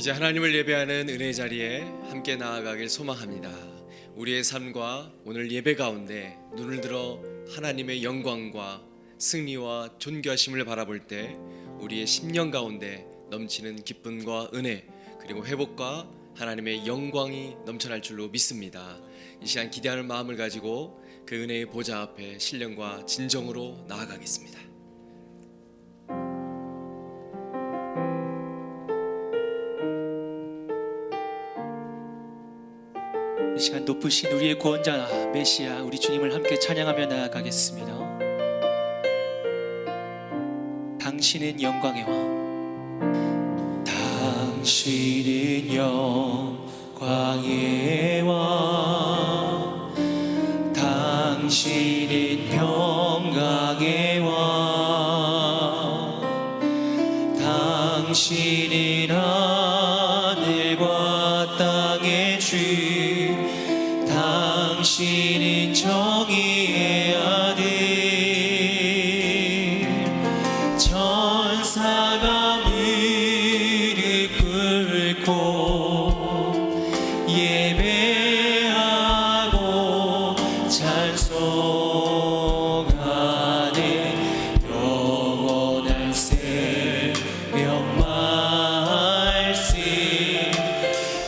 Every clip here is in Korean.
이제 하나님을 예배하는 은혜의 자리에 함께 나아가길 소망합니다. 우리의 삶과 오늘 예배 가운데 눈을 들어 하나님의 영광과 승리와 존귀하심을 바라볼 때 우리의 심령 가운데 넘치는 기쁨과 은혜, 그리고 회복과 하나님의 영광이 넘쳐날 줄로 믿습니다. 이 시간 기대하는 마음을 가지고 그 은혜의 보좌 앞에 신령과 진정으로 나아가겠습니다. 이 시간 높으신 우리의 구원자 메시아 우리 주님을 함께 찬양하며 나아가겠습니다. 당신은 영광의 왕, 당신은 영광의 왕, 당신은 평강의 왕, 당신은 하늘과 땅의 주, 당신은 정의의 아들, 천사가 무릎 꿇고 예배하고 찬송하는 영원한 새벽 말씀,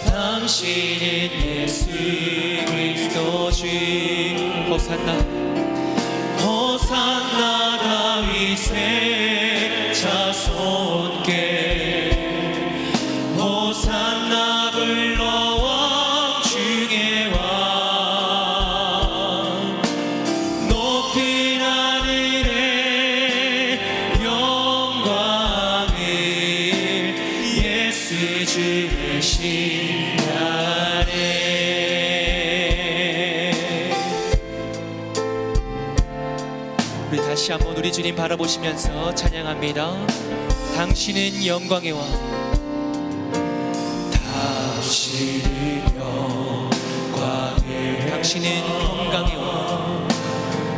당신은 예수 그리스도 주. 호산나 호산나 다윗의 자손께, 호산나 불러 왕 중의 왕, 높은 하늘의 영광을 예수 주의 신하네. 우리 다시 한번 우리 주님 바라보시면서 찬양합니다. 당신은 영광의 왕, 당신은 영광의, 당신은 평강의 왕,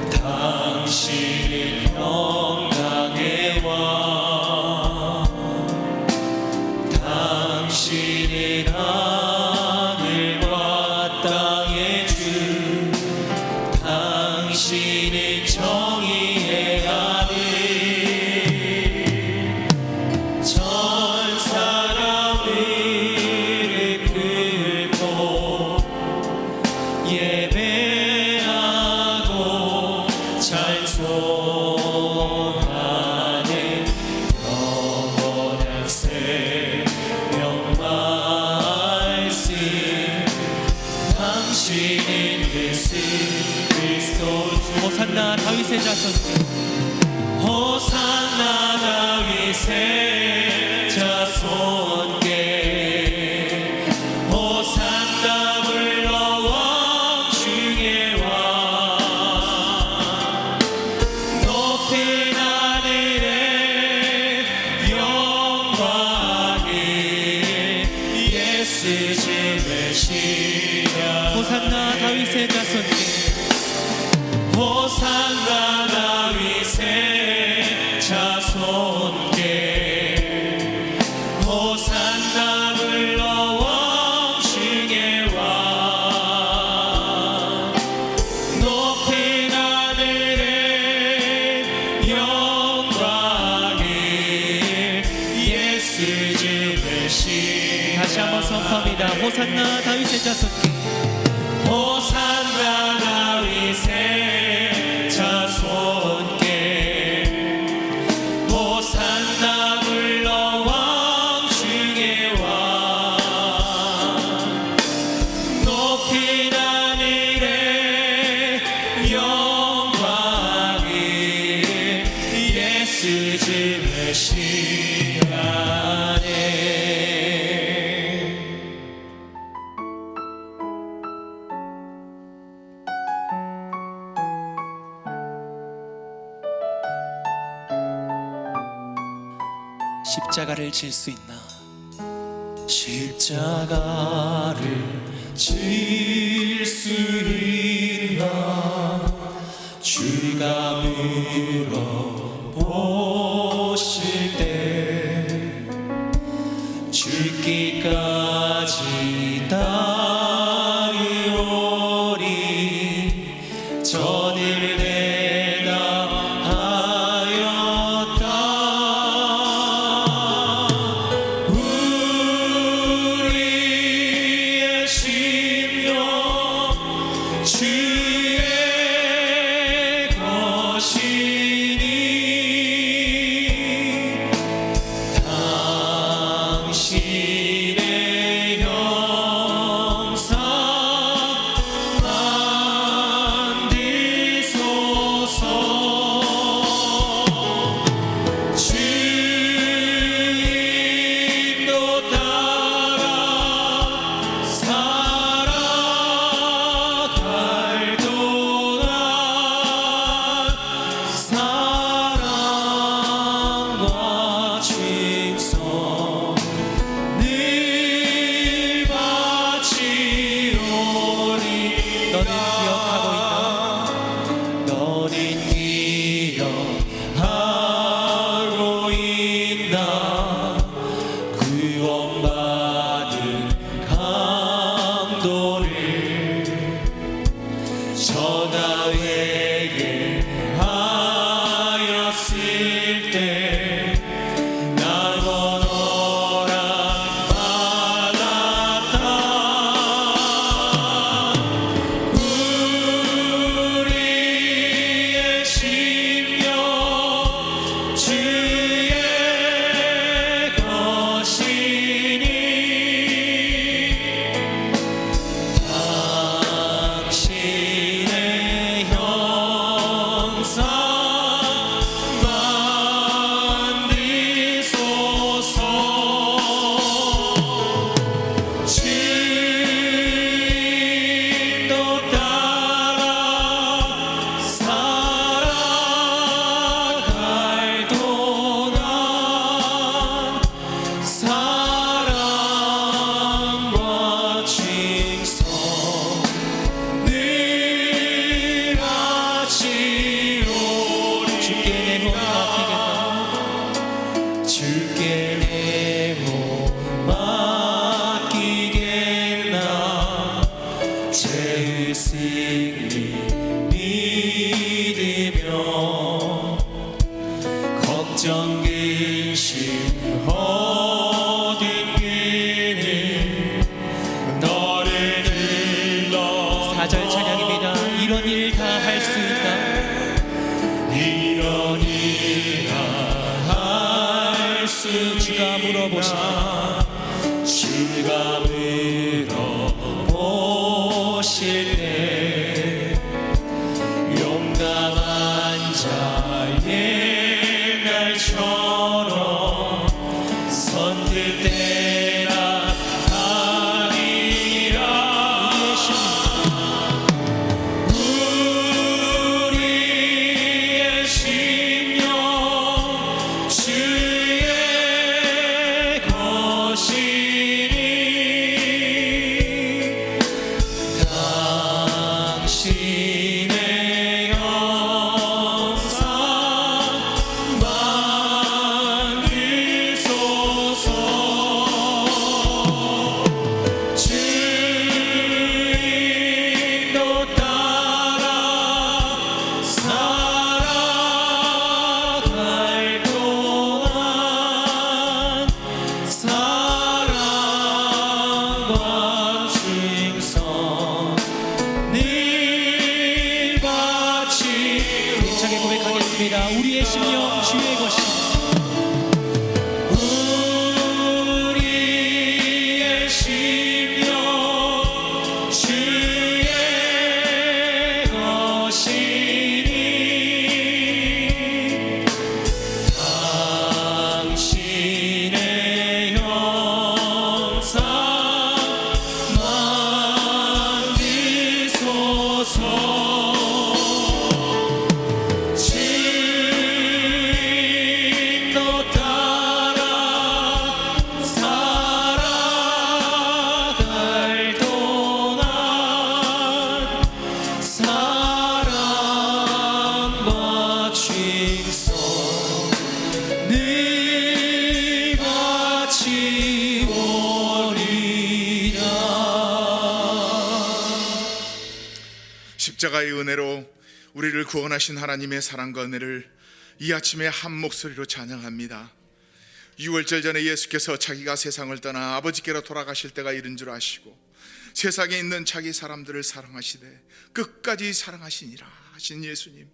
당신은 평강의 왕, 당신은 하늘과 땅의 주, 당신은 정의의 아들, 천사가 무릎 꿇고 예배하고 찬송하는 영원한 새벽 말씀, 당신은 예수 그리스도 주. 호산나 다윗의 자손, 호산나 다윗의 자손께, 호산나 불러 왕 중의 왕, 높은 하늘의 영광을 예수 주의 신하. 호산나 다윗의 자손께, 호산나 다윗의 자손께, 호산나 불러 왕 중의 왕, 높은 하늘의 영광을 예수 주의 신. 다시 한번 선포합니다. 호산나 다윗의 자손께, 호산나 다윗의 자손께, 호산나 불러 왕 중의 왕, 높은 하늘의 영광을 예수 주의 시간에. 십자가를 질 수 있나? 십자가를 질 수 있나? 주가 물어보실 때 죽기까지 경하고 있나 구원받은 감동을 전하에게 하였을 때 난 원어랑 받았다. 우리의 심령 주의 것이니 당신의 형상 만드소서. 주인도 따라 살아갈 동안 사랑과 칭송 늘 바치오리. 주께 내 몸 맡기겠나 죄의 승리 믿으며 걱정 근심 얻은 그는 너를 불러. 4절 찬양입니다. 이런 일 다 할 수 있나 이런 일 다 할 수 주가 물어보시나 주가 물어보실 때 용감한 자의 날처럼 선뜻대나 하리라. 우리의 심령 주의 것이니 당신의 형상 만드소서. 주인도 따라 살아갈 동안 사랑과 칭송 늘 바치오리. 힘차게 고백하겠습니다. 우리의 심령 주의 것이. 우리의 심령 주의 것이니 당신의 형상 만드소서. 주인도 따라 살아갈 동안 사랑과 칭송 늘 바치오리라. 십자가의 은혜로 우리를 구원하신 하나님의 사랑과 은혜를 이 아침에 한 목소리로 찬양합니다. 6월절 전에 예수께서 자기가 세상을 떠나 아버지께로 돌아가실 때가 이른 줄 아시고 세상에 있는 자기 사람들을 사랑하시되 끝까지 사랑하시니라 하신 예수님,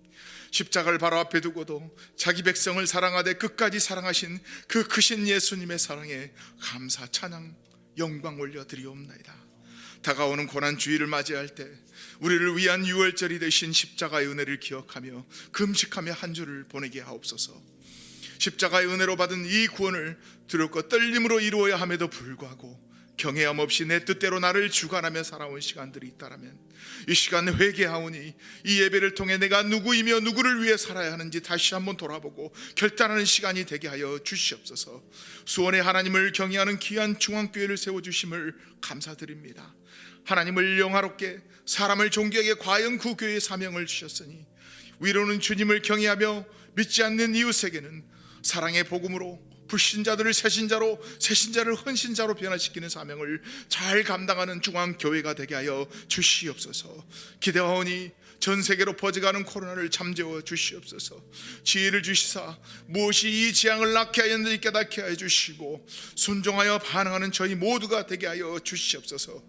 십자가를 바로 앞에 두고도 자기 백성을 사랑하되 끝까지 사랑하신 그 크신 예수님의 사랑에 감사 찬양 영광 올려드리옵나이다. 다가오는 고난 주일을 맞이할 때 우리를 위한 6월절이 되신 십자가의 은혜를 기억하며 금식하며 한 주를 보내게 하옵소서. 십자가의 은혜로 받은 이 구원을 두렵고 떨림으로 이루어야 함에도 불구하고 경외함 없이 내 뜻대로 나를 주관하며 살아온 시간들이 있다라면 이 시간 회개하오니 이 예배를 통해 내가 누구이며 누구를 위해 살아야 하는지 다시 한번 돌아보고 결단하는 시간이 되게 하여 주시옵소서. 수원의 하나님을 경외하는 귀한 중앙교회를 세워주심을 감사드립니다. 하나님을 영화롭게 사람을 존귀하게 과연 그 교회의 사명을 주셨으니 위로는 주님을 경외하며 믿지 않는 이웃에게는 사랑의 복음으로 불신자들을 새신자로, 새신자를 헌신자로 변화시키는 사명을 잘 감당하는 중앙교회가 되게 하여 주시옵소서. 기대하오니 전 세계로 퍼져가는 코로나를 잠재워 주시옵소서. 지혜를 주시사 무엇이 이 재앙을 낳게 하였는지 깨닫게 하여 주시고 순종하여 반응하는 저희 모두가 되게 하여 주시옵소서.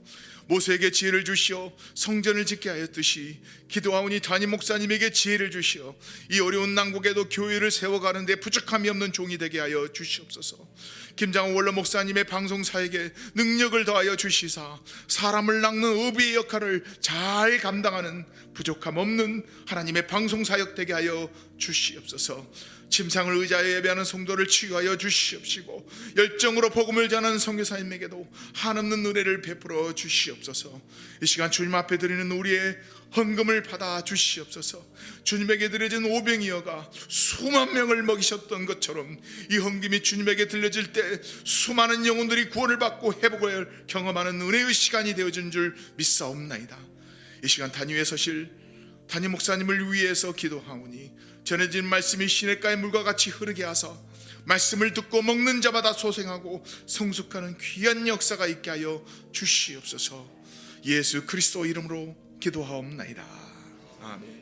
모세에게 지혜를 주시어 성전을 짓게 하였듯이 기도하오니 담임 목사님에게 지혜를 주시어 이 어려운 난국에도 교회를 세워가는 데 부족함이 없는 종이 되게 하여 주시옵소서. 김장호 원로 목사님의 방송사에게 능력을 더하여 주시사 사람을 낚는 어비의 역할을 잘 감당하는 부족함 없는 하나님의 방송사역 되게 하여 주시옵소서. 침상을 의자에 예배하는 성도를 치유하여 주시옵시고 열정으로 복음을 전하는 선교사님에게도 한없는 은혜를 베풀어 주시옵소서. 이 시간 주님 앞에 드리는 우리의 헌금을 받아 주시옵소서. 주님에게 드려진 오병이어가 수만 명을 먹이셨던 것처럼 이 헌금이 주님에게 들려질 때 수많은 영혼들이 구원을 받고 회복을 경험하는 은혜의 시간이 되어진 줄 믿사옵나이다. 이 시간 단위에 서실 담임 목사님을 위해서 기도하오니 전해진 말씀이 시냇가의 물과 같이 흐르게 하사 말씀을 듣고 먹는 자마다 소생하고 성숙하는 귀한 역사가 있게 하여 주시옵소서. 예수 그리스도 이름으로 기도하옵나이다. 아멘.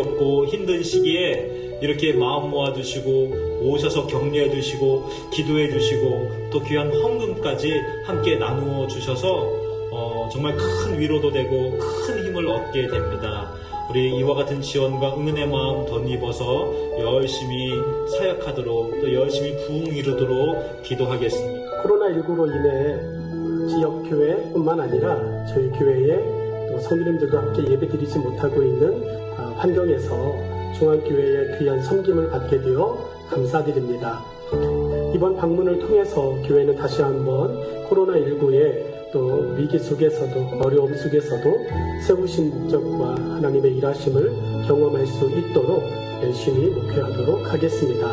어렵고 힘든 시기에 이렇게 마음 모아주시고 오셔서 격려해주시고 기도해주시고 또 귀한 헌금까지 함께 나누어 주셔서 정말 큰 위로도 되고 큰 힘을 얻게 됩니다. 우리 이와 같은 지원과 응원의 마음 덧입어서 열심히 사역하도록 또 열심히 부흥 이루도록 기도하겠습니다. 코로나19로 인해 지역 교회뿐만 아니라 저희 교회에 또 성도님들도 함께 예배드리지 못하고 있는 환경에서 중앙교회의 귀한 섬김을 받게 되어 감사드립니다. 이번 방문을 통해서 교회는 다시 한번 코로나19에 또 위기 속에서도 어려움 속에서도 세우신 목적과 하나님의 일하심을 경험할 수 있도록 열심히 목회하도록 하겠습니다.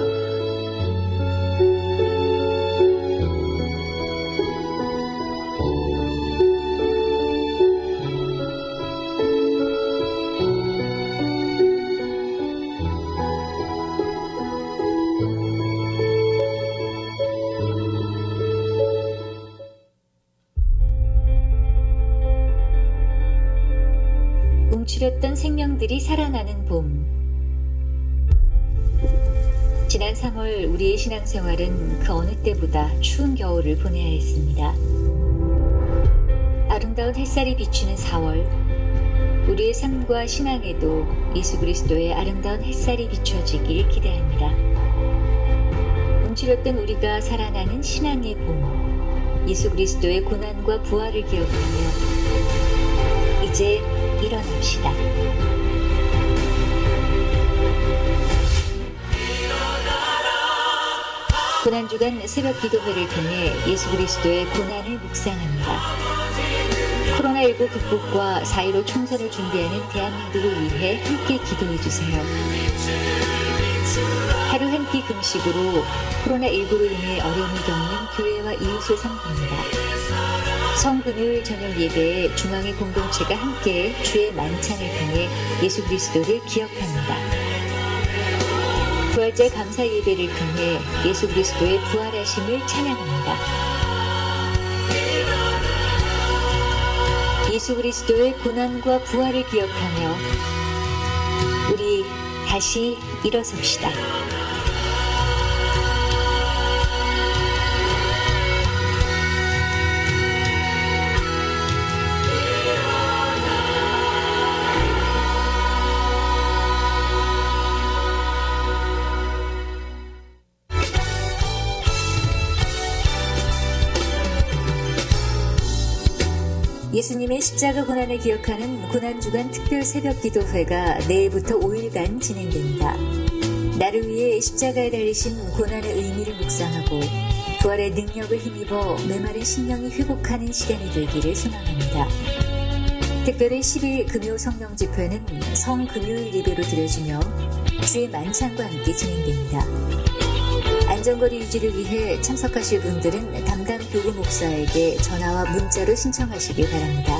움츠렸던 생명들이 살아나는 봄. 지난 3월 우리의 신앙생활은 그 어느 때보다 추운 겨울을 보내야 했습니다. 아름다운 햇살이 비추는 4월, 우리의 삶과 신앙에도 예수 그리스도의 아름다운 햇살이 비춰지길 기대합니다. 움츠렸던 우리가 살아나는 신앙의 봄, 예수 그리스도의 고난과 부활을 기억하며 이제 일어납시다. 고난주간 새벽 기도회를 통해 예수 그리스도의 고난을 묵상합니다. 코로나19 극복과 4.15 총선을 준비하는 대한민국을 위해 함께 기도해주세요. 하루 한 끼 금식으로 코로나19로 인해 어려움을 겪는 교회와 이웃을 섬깁니다. 성금요일 저녁 예배에 중앙의 공동체가 함께 주의 만찬을 통해 예수 그리스도를 기억합니다. 부활절 감사 예배를 통해 예수 그리스도의 부활하심을 찬양합니다. 예수 그리스도의 고난과 부활을 기억하며 우리 다시 일어섭시다. 예수님의 십자가 고난을 기억하는 고난주간 특별 새벽 기도회가 내일부터 5일간 진행됩니다. 나를 위해 십자가에 달리신 고난의 의미를 묵상하고 부활의 능력을 힘입어 메마른 심령이 회복하는 시간이 되기를 소망합니다. 특별히 10일 금요 성령 집회는 성금요일 예배로 드려지며 주의 만찬과 함께 진행됩니다. 안전거리 유지를 위해 참석하실 분들은 담당 교구 목사에게 전화와 문자로 신청하시기 바랍니다.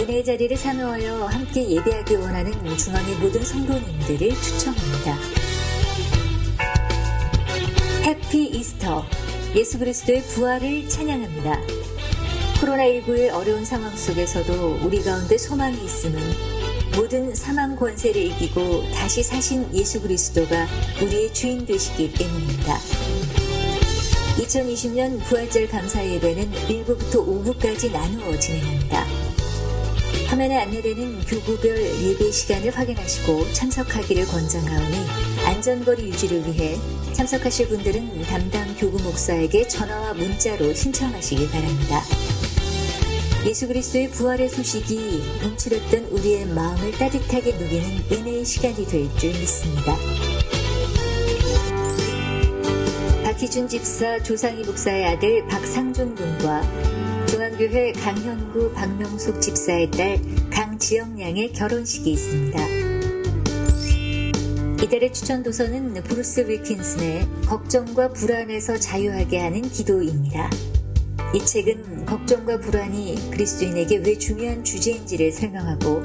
은혜의 자리를 사모하여 함께 예배하기 원하는 중앙의 모든 성도님들을 추천합니다. 해피 이스터, 예수 그리스도의 부활을 찬양합니다. 코로나19의 어려운 상황 속에서도 우리 가운데 소망이 있음은 모든 사망 권세를 이기고 다시 사신 예수 그리스도가 우리의 주인 되시기 때문입니다. 2020년 부활절 감사 예배는 1부부터 5부까지 나누어 진행합니다. 화면에 안내되는 교구별 예배 시간을 확인하시고 참석하기를 권장하오니 안전거리 유지를 위해 참석하실 분들은 담당 교구 목사에게 전화와 문자로 신청하시기 바랍니다. 예수 그리스도의 부활의 소식이 움츠렸던 우리의 마음을 따뜻하게 누리는 은혜의 시간이 될 줄 믿습니다. 박희준 집사 조상희 목사의 아들 박상준 군과 중앙교회 강현구 박명숙 집사의 딸 강지영 양의 결혼식이 있습니다. 이달의 추천 도서는 브루스 윌킨슨의 걱정과 불안에서 자유하게 하는 기도입니다. 이 책은 걱정과 불안이 그리스도인에게 왜 중요한 주제인지를 설명하고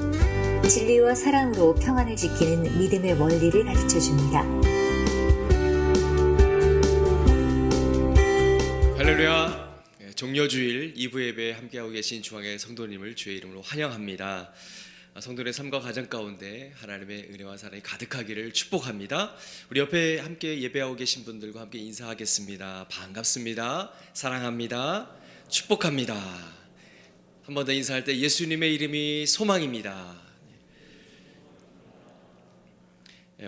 진리와 사랑으로 평안을 지키는 믿음의 원리를 가르쳐줍니다. 할렐루야. 종려주일 2부 예배에 함께하고 계신 중앙의 성도님을 주의 이름으로 환영합니다. 성도의 삶과 가정 가운데 하나님의 은혜와 사랑이 가득하기를 축복합니다. 우리 옆에 함께 예배하고 계신 분들과 함께 인사하겠습니다. 반갑습니다. 사랑합니다. 축복합니다. 한 번 더 인사할 때 예수님의 이름이 소망입니다.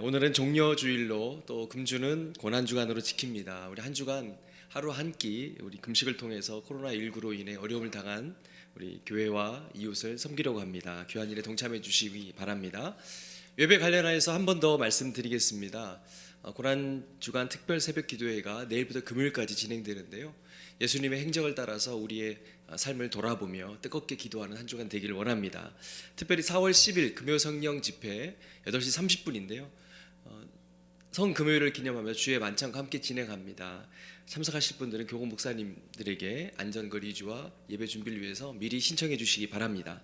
오늘은 종려주일로 또 금주는 고난주간으로 지킵니다. 우리 한 주간 하루 한 끼 우리 금식을 통해서 코로나19로 인해 어려움을 당한 우리 교회와 이웃을 섬기려고 합니다. 귀한 일에 동참해 주시기 바랍니다. 예배 관련하여서 한 번 더 말씀드리겠습니다. 고난주간 특별 새벽 기도회가 내일부터 금요일까지 진행되는데요. 예수님의 행적을 따라서 우리의 삶을 돌아보며 뜨겁게 기도하는 한 주간 되기를 원합니다. 특별히 4월 10일 금요 성령 집회 8시 30분인데요. 성금요일을 기념하며 주의 만찬과 함께 진행합니다. 참석하실 분들은 교구 목사님들에게 안전거리 유지와 예배 준비를 위해서 미리 신청해 주시기 바랍니다.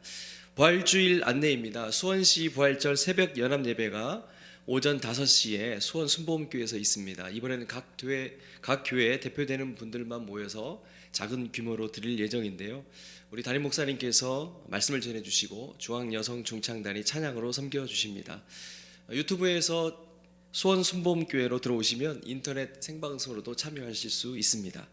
부활주일 안내입니다. 수원시 부활절 새벽 연합 예배가 오전 5시에 수원 순복음교회에서 있습니다. 이번에는 각 교회 대표되는 분들만 모여서 작은 규모로 드릴 예정인데요. 우리 담임 목사님께서 말씀을 전해주시고 중앙여성중창단이 찬양으로 섬겨주십니다. 유튜브에서 수원 순복음교회로 들어오시면 인터넷 생방송으로도 참여하실 수 있습니다.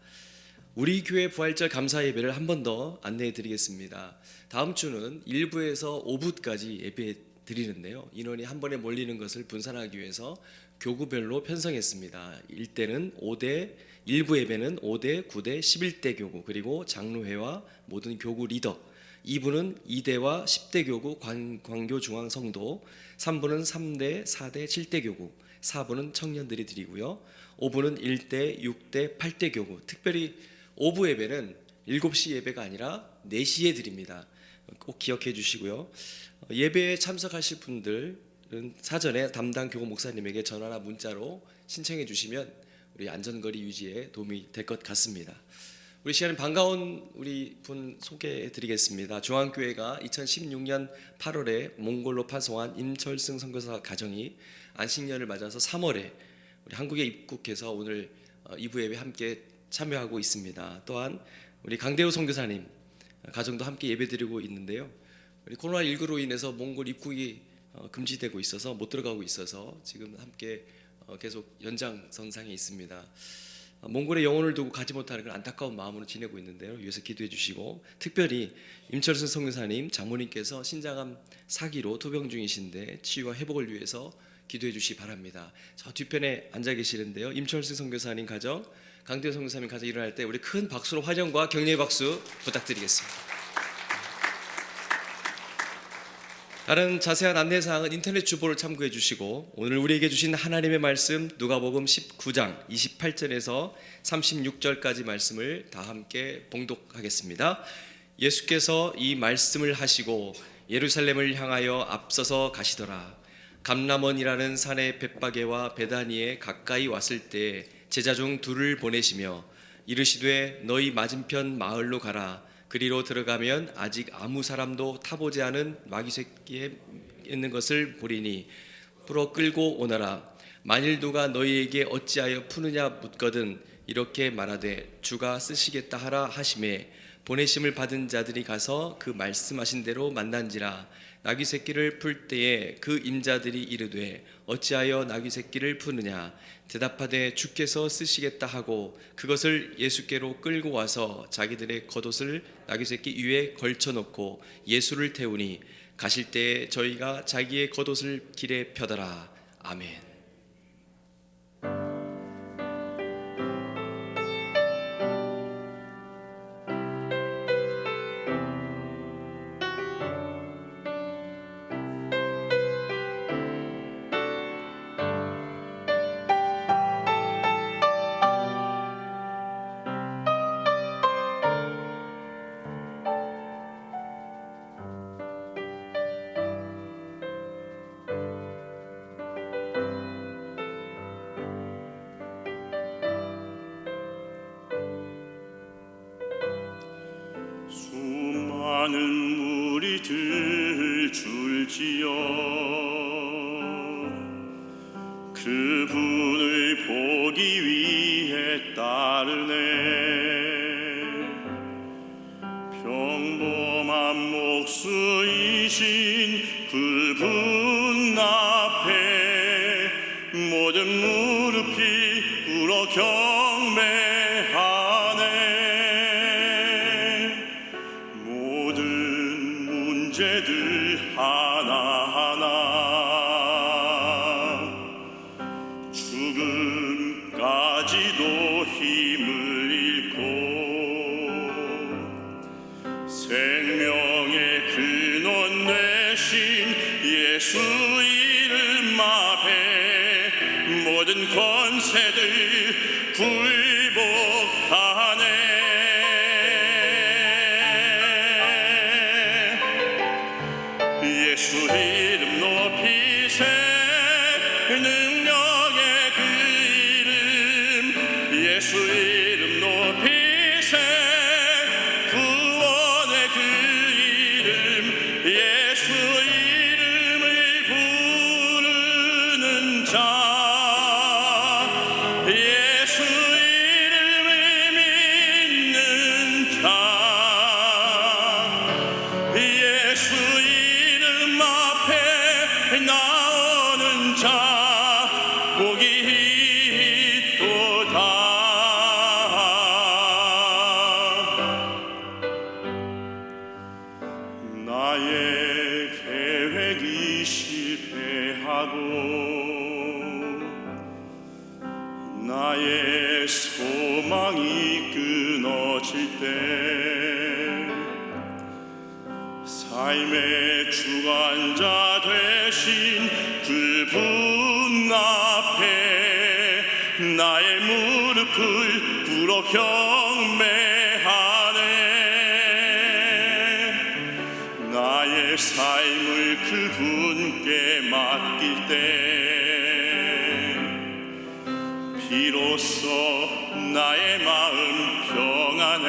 우리 교회 부활절 감사 예배를 한 번 더 안내해 드리겠습니다. 다음 주는 1부에서 5부까지 예배 드리는데요. 인원이 한 번에 몰리는 것을 분산하기 위해서 교구별로 편성했습니다. 1부 예배는 5대, 9대, 11대 교구 그리고 장로회와 모든 교구 리더, 2부는 2대와 10대 교구 광교 중앙 성도, 3부는 3대, 4대, 7대 교구, 4부는 청년들이 드리고요. 5부는 1대, 6대, 8대 교구. 특별히 5부 예배는 7시 예배가 아니라 4시에 드립니다. 꼭 기억해 주시고요. 예배에 참석하실 분들은 사전에 담당 교구 목사님에게 전화나 문자로 신청해 주시면 우리 안전거리 유지에 도움이 될 것 같습니다. 우리 시간에 반가운 우리 분 소개해 드리겠습니다. 중앙교회가 2016년 8월에 몽골로 파송한 임철승 선교사 가정이 안식년을 맞아서 3월에 우리 한국에 입국해서 오늘 2부 예배 함께 참여하고 있습니다. 또한 우리 강대호 선교사님 가정도 함께 예배드리고 있는데요. 우리 코로나19로 인해서 몽골 입국이 금지되고 있어서 못 들어가고 있어서 지금 함께 계속 연장선상에 있습니다. 몽골에 영혼을 두고 가지 못하는 그런 안타까운 마음으로 지내고 있는데요. 위해서 기도해 주시고, 특별히 임철순 선교사님 장모님께서 신장암 사기로 투병 중이신데 치유와 회복을 위해서 기도해 주시기 바랍니다. 저 뒤편에 앉아 계시는데요. 임철순 선교사님 가정, 강대호 선교사님 가정 일어날 때 우리 큰 박수로 환영과 격려의 박수 부탁드리겠습니다. 다른 자세한 안내사항은 인터넷 주보를 참고해 주시고, 오늘 우리에게 주신 하나님의 말씀 누가복음 19장 28절에서 36절까지 말씀을 다 함께 봉독하겠습니다. 예수께서 이 말씀을 하시고 예루살렘을 향하여 앞서서 가시더라. 감람원이라는 산의 벳바게와 베다니에 가까이 왔을 때 제자 중 둘을 보내시며 이르시되 너희 맞은편 마을로 가라. 그리로 들어가면 아직 아무 사람도 타보지 않은 마귀 새끼에 있는 것을 보리니 풀어 끌고 오너라. 만일 누가 너희에게 어찌하여 푸느냐 묻거든 이렇게 말하되 주가 쓰시겠다 하라 하시매 보내심을 받은 자들이 가서 그 말씀하신 대로 만난지라. 나귀 새끼를 풀 때에 그 임자들이 이르되 어찌하여 나귀 새끼를 푸느냐. 대답하되 주께서 쓰시겠다 하고 그것을 예수께로 끌고 와서 자기들의 겉옷을 나귀 새끼 위에 걸쳐놓고 예수를 태우니 가실 때에 저희가 자기의 겉옷을 길에 펴더라. 아멘. 수많은 무리들 줄지어 그분을 보기 위해 따르네. 평범한 목수이신 그분 앞에 모든 무릎이 꿇어 경배하네. 모든 문제들 하나하나 죽음까지도 힘을 잃고 생명의 근원 되신 예수 이름 앞에 모든 권세들 굴복하네. 예수 이름 높이세. 능력의 그 이름 예수 이름 높이세. 구원의 그 이름 예수 이름을 부르는 자 예수 이름을 믿는 자 예수 이름 앞에 나오는 자 복이 있도다. 나의 계획이 실패하고 나의 소망이 끊어질 때 삶의 주관자 되신 그분 앞에 나의 무릎을 꿇어 경배하네. 나의 삶을 그분께 맡길 때 비로소 나의 마음 평안해.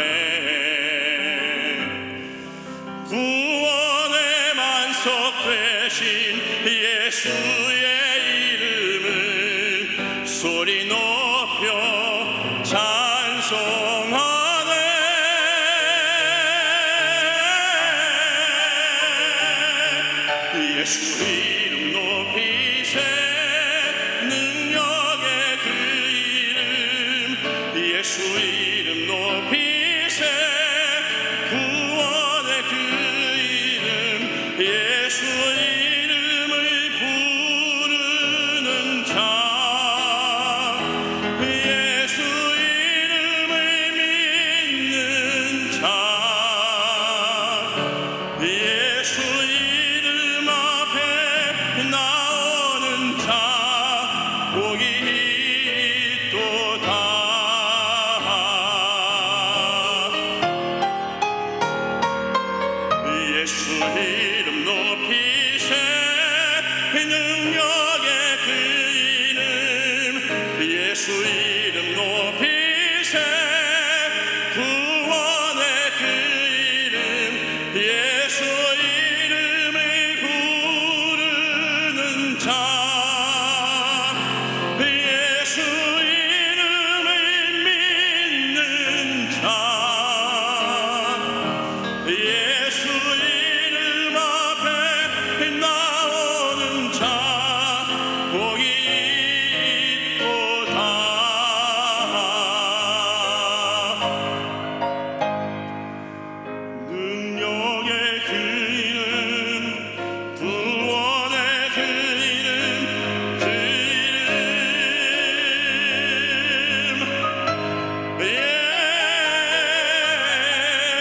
구원의 만석 되신 예수의 이름을 소리 높여 찬송하네. 예수 이름 높이세. 능력의 그 이름 예수 이름 높이세. 구원의 그 이름 예수 이름을 부르는 자 예수 이름을 믿는 자 예수 이름 앞에 나오는 자 복이 있도다. 예수 이름 높이세. 능력의 그 이름 예수 이름 높이세. 구원의 그 이름 예수 이름을 부르는 자 예수 이름을 믿는 자 예수 이름 앞에 나오는 자 복이 있도다. 능력의 그 이름 구원의 그 이름 그 이름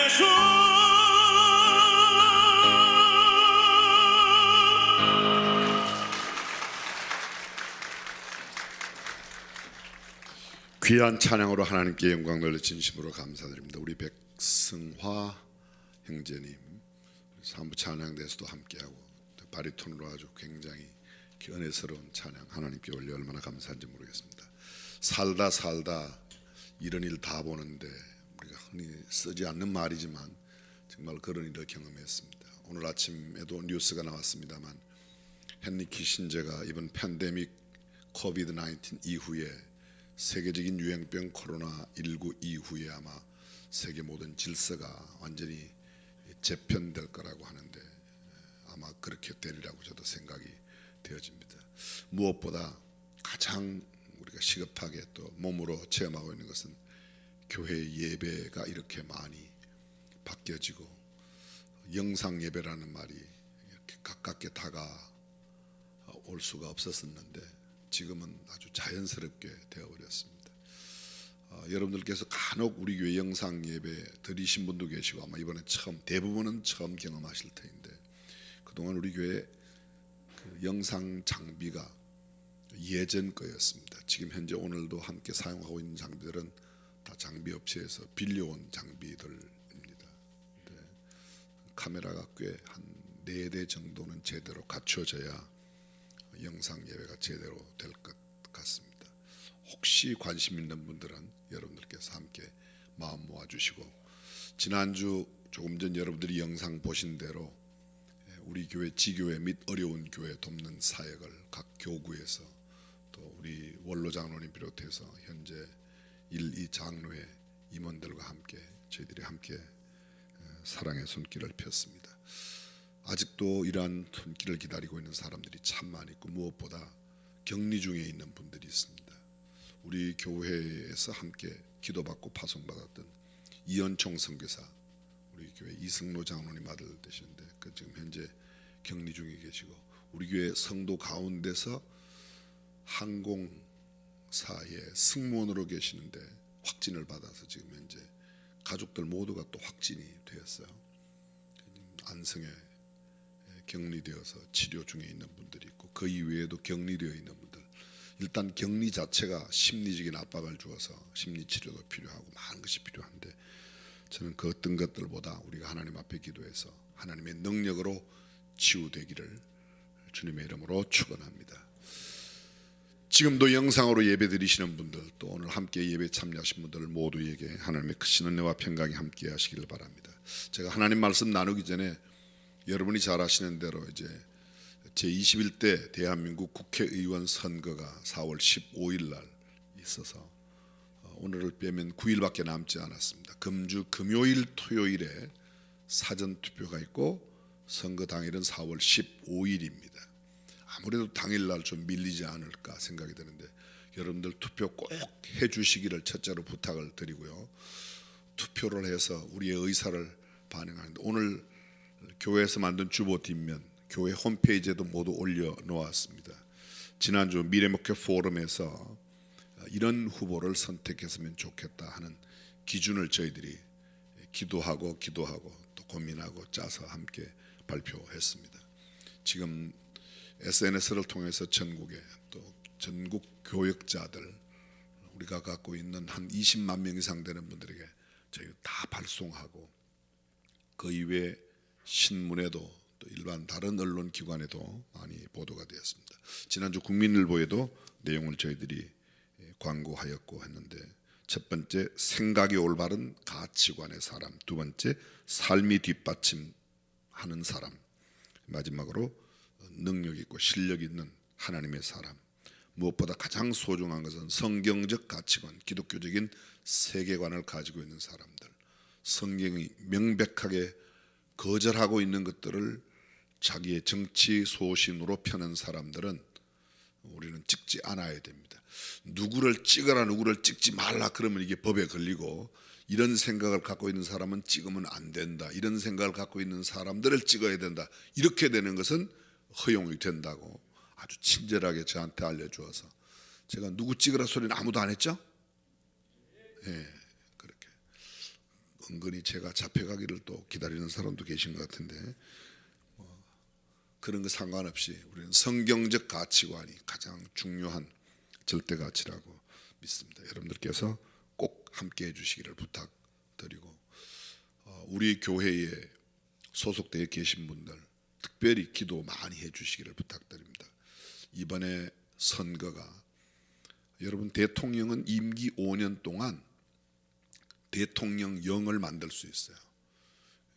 예수 귀한 찬양으로 하나님께 영광 돌려 진심으로 감사드립니다. 우리 백승화 형제님 사무 찬양대에서도 함께하고 바리톤으로 아주 굉장히 은혜스러운 찬양 하나님께 올려 얼마나 감사한지 모르겠습니다. 살다 이런 일 다 보는데 우리가 흔히 쓰지 않는 말이지만 정말 그런 일을 경험했습니다. 오늘 아침에도 뉴스가 나왔습니다만 헨리 키신저가 이번 팬데믹 코비드-19 이후에 세계적인 유행병 코로나19 이후에 아마 세계 모든 질서가 완전히 재편될 거라고 하는데 아마 그렇게 되리라고 저도 생각이 되어집니다. 무엇보다 가장 우리가 시급하게 또 몸으로 체험하고 있는 것은 교회 예배가 이렇게 많이 바뀌어지고 영상 예배라는 말이 이렇게 가깝게 다가올 수가 없었었는데 지금은 아주 자연스럽게 되어버렸습니다. 여러분들께서 간혹 우리 교회 영상 예배 드리신 분도 계시고 아마 이번에 대부분은 처음 경험하실 터인데 그동안 우리 교회 그 영상 장비가 예전 거였습니다. 지금 현재 오늘도 함께 사용하고 있는 장비들은 다 장비 업체에서 빌려온 장비들입니다. 네. 카메라가 꽤 한 4대 정도는 제대로 갖춰져야 영상 예배가 제대로 될 것 같습니다. 혹시 관심 있는 분들은 여러분들께서 함께 마음 모아주시고 지난주 조금 전 여러분들이 영상 보신 대로 우리 교회 지교회 및 어려운 교회 돕는 사역을 각 교구에서 또 우리 원로 장로님 비롯해서 현재 1, 2 장로회 임원들과 함께 저희들이 함께 사랑의 손길을 폈습니다. 아직도 이러한 손길을 기다리고 있는 사람들이 참 많이 있고 무엇보다 격리 중에 있는 분들이 있습니다. 우리 교회에서 함께 기도받고 파송받았던 이현총 선교사 우리 교회 이승로 장로님 아들 되시는데 그 지금 현재 격리 중에 계시고 우리 교회 성도 가운데서 항공사의 승무원으로 계시는데 확진을 받아서 지금 현재 가족들 모두가 또 확진이 되었어요. 안성에 격리되어서 치료 중에 있는 분들이 있고 그 이외에도 격리되어 있는 분들 일단 격리 자체가 심리적인 압박을 주어서 심리치료도 필요하고 많은 것이 필요한데 저는 그 어떤 것들보다 우리가 하나님 앞에 기도해서 하나님의 능력으로 치유되기를 주님의 이름으로 축원합니다. 지금도 영상으로 예배 드리시는 분들 또 오늘 함께 예배 참여하신 분들 모두에게 하나님의 크신 은혜와 평강이 함께 하시기를 바랍니다. 제가 하나님 말씀 나누기 전에 여러분이 잘 아시는 대로 이제 제21대 대한민국 국회의원 선거가 4월 15일 날 있어서 오늘을 빼면 9일밖에 남지 않았습니다. 금주 금요일 토요일에 사전 투표가 있고 선거 당일은 4월 15일입니다. 아무래도 당일날 좀 밀리지 않을까 생각이 드는데 여러분들 투표 꼭 해주시기를 첫째로 부탁을 드리고요. 투표를 해서 우리의 의사를 반영하는데 오늘 교회에서 만든 주보 뒷면 교회 홈페이지에도 모두 올려놓았습니다. 지난주 미래목회 포럼에서 이런 후보를 선택했으면 좋겠다 하는 기준을 저희들이 기도하고 또 고민하고 짜서 함께 발표했습니다. 지금 SNS를 통해서 전국에 또 전국 교역자들 우리가 갖고 있는 한 20만 명 이상 되는 분들에게 저희 다 발송하고 그 이외에 신문에도 또 일반 다른 언론 기관에도 많이 보도가 되었습니다. 지난주 국민일보에도 내용을 저희들이 광고하였고 했는데 첫 번째 생각이 올바른 가치관의 사람, 두 번째 삶이 뒷받침하는 사람, 마지막으로 능력 있고 실력 있는 하나님의 사람. 무엇보다 가장 소중한 것은 성경적 가치관, 기독교적인 세계관을 가지고 있는 사람들. 성경이 명백하게 거절하고 있는 것들을 자기의 정치 소신으로 펴는 사람들은 우리는 찍지 않아야 됩니다. 누구를 찍어라 누구를 찍지 말라 그러면 이게 법에 걸리고 이런 생각을 갖고 있는 사람은 찍으면 안 된다. 이런 생각을 갖고 있는 사람들을 찍어야 된다. 이렇게 되는 것은 허용이 된다고 아주 친절하게 저한테 알려주어서 제가 누구 찍으라 소리는 아무도 안 했죠? 예, 그렇게 은근히 제가 잡혀가기를 또 기다리는 사람도 계신 것 같은데 그런 거 상관없이 우리는 성경적 가치관이 가장 중요한 절대 가치라고 믿습니다. 여러분들께서 꼭 함께 해주시기를 부탁드리고 우리 교회에 소속되어 계신 분들 특별히 기도 많이 해주시기를 부탁드립니다. 이번에 선거가 여러분 대통령은 임기 5년 동안 대통령령을 만들 수 있어요.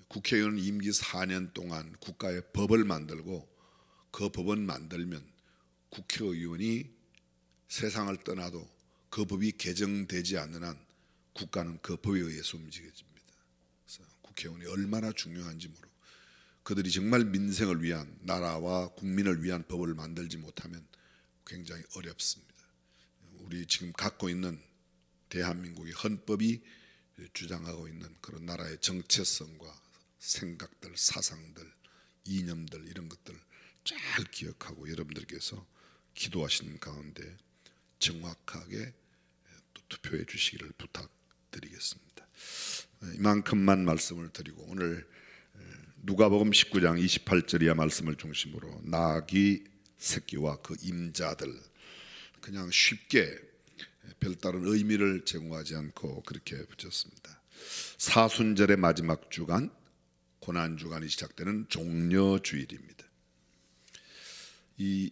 국회의원은 임기 4년 동안 국가의 법을 만들고 그 법은 만들면 국회의원이 세상을 떠나도 그 법이 개정되지 않는 한 국가는 그 법에 의해서 움직여집니다. 그래서 국회의원이 얼마나 중요한지 모르고 그들이 정말 민생을 위한, 나라와 국민을 위한 법을 만들지 못하면 굉장히 어렵습니다. 우리 지금 갖고 있는 대한민국의 헌법이 주장하고 있는 그런 나라의 정체성과 생각들, 사상들, 이념들, 이런 것들 잘 기억하고 여러분들께서 기도하시는 가운데 정확하게 또 투표해 주시기를 부탁드리겠습니다. 이만큼만 말씀을 드리고 오늘 누가복음 19장 28절 이하 말씀을 중심으로 나귀 새끼와 그 임자들, 그냥 쉽게 별다른 의미를 제공하지 않고 그렇게 붙였습니다. 사순절의 마지막 주간, 고난주간이 시작되는 종려주일입니다. 이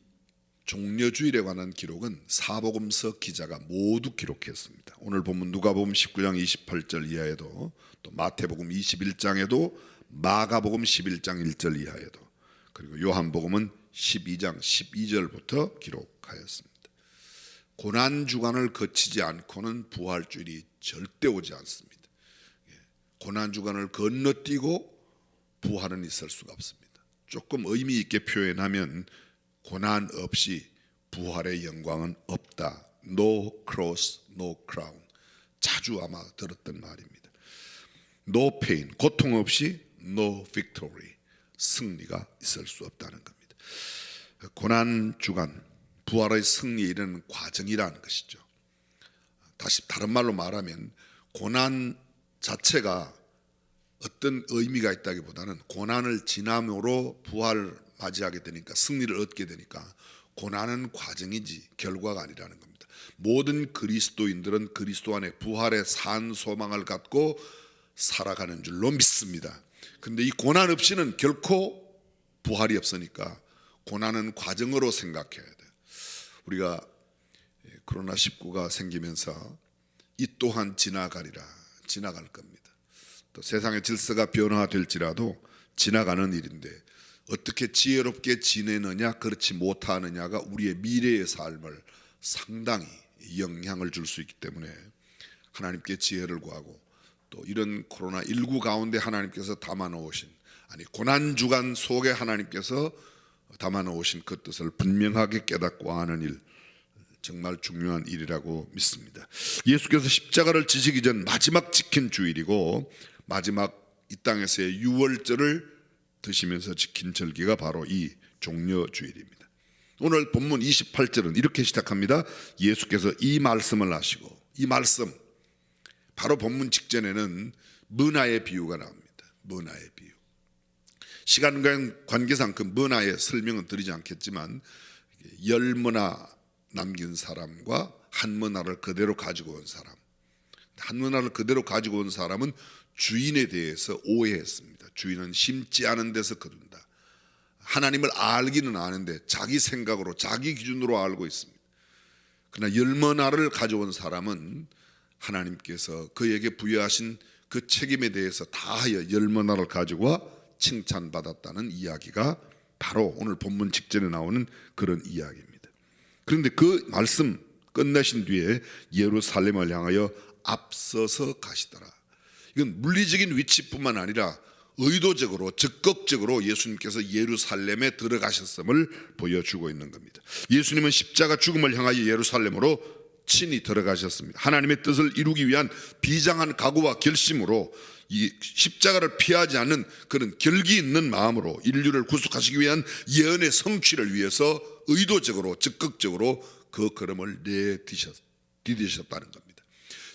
종려주일에 관한 기록은 사복음서 기자가 모두 기록했습니다. 오늘 본문 누가복음 19장 28절 이하에도, 또 마태복음 21장에도, 마가복음 11장 1절 이하에도, 그리고 요한복음은 12장 12절부터 기록하였습니다. 고난주간을 거치지 않고는 부활주일이 절대 오지 않습니다. 고난주간을 건너뛰고 부활은 있을 수가 없습니다. 조금 의미 있게 표현하면 고난 없이 부활의 영광은 없다. No cross, no crown. 자주 아마 들었던 말입니다. No pain, 고통 없이 no victory. 승리가 있을 수 없다는 겁니다. 고난주간, 부활의 승리에 이르는 과정이라는 것이죠. 다시 다른 말로 말하면 고난 자체가 어떤 의미가 있다기보다는 고난을 지남으로 부활을 맞이하게 되니까, 승리를 얻게 되니까 고난은 과정이지 결과가 아니라는 겁니다. 모든 그리스도인들은 그리스도 안에 부활의 산 소망을 갖고 살아가는 줄로 믿습니다. 그런데 이 고난 없이는 결코 부활이 없으니까 고난은 과정으로 생각해야 돼요. 우리가 코로나19가 생기면서 이 또한 지나가리라, 지나갈 겁니다. 또 세상의 질서가 변화될지라도 지나가는 일인데 어떻게 지혜롭게 지내느냐, 그렇지 못하느냐가 우리의 미래의 삶을 상당히 영향을 줄 수 있기 때문에 하나님께 지혜를 구하고, 또 이런 코로나19 가운데 하나님께서 담아놓으신, 아니 고난주간 속에 하나님께서 담아놓으신 그 뜻을 분명하게 깨닫고 아는 일, 정말 중요한 일이라고 믿습니다. 예수께서 십자가를 지시기 전 마지막 지킨 주일이고, 마지막 이 땅에서의 유월절을 드시면서 지킨 절기가 바로 이 종려주일입니다. 오늘 본문 28절은 이렇게 시작합니다. 예수께서 이 말씀을 하시고, 이 말씀 바로 본문 직전에는 문화의 비유가 나옵니다. 문화의 비유. 시간 관계상 그 문화의 설명은 드리지 않겠지만, 열문화 남긴 사람과 한문화를 그대로 가지고 온 사람, 한문화를 그대로 가지고 온 사람은 주인에 대해서 오해했습니다. 주인은 심지 않은 데서 거둔다. 하나님을 알기는 아는데 자기 생각으로, 자기 기준으로 알고 있습니다. 그러나 열문화를 가져온 사람은 하나님께서 그에게 부여하신 그 책임에 대해서 다하여 열문화를 가지고 와 칭찬받았다는 이야기가 바로 오늘 본문 직전에 나오는 그런 이야기입니다. 그런데 그 말씀 끝내신 뒤에 예루살렘을 향하여 앞서서 가시더라. 이건 물리적인 위치뿐만 아니라 의도적으로, 적극적으로 예수님께서 예루살렘에 들어가셨음을 보여주고 있는 겁니다. 예수님은 십자가 죽음을 향하여 예루살렘으로 친히 들어가셨습니다. 하나님의 뜻을 이루기 위한 비장한 각오와 결심으로, 이 십자가를 피하지 않는 그런 결기 있는 마음으로 인류를 구속하시기 위한 예언의 성취를 위해서 의도적으로, 적극적으로 그 걸음을 디디셨다는 겁니다.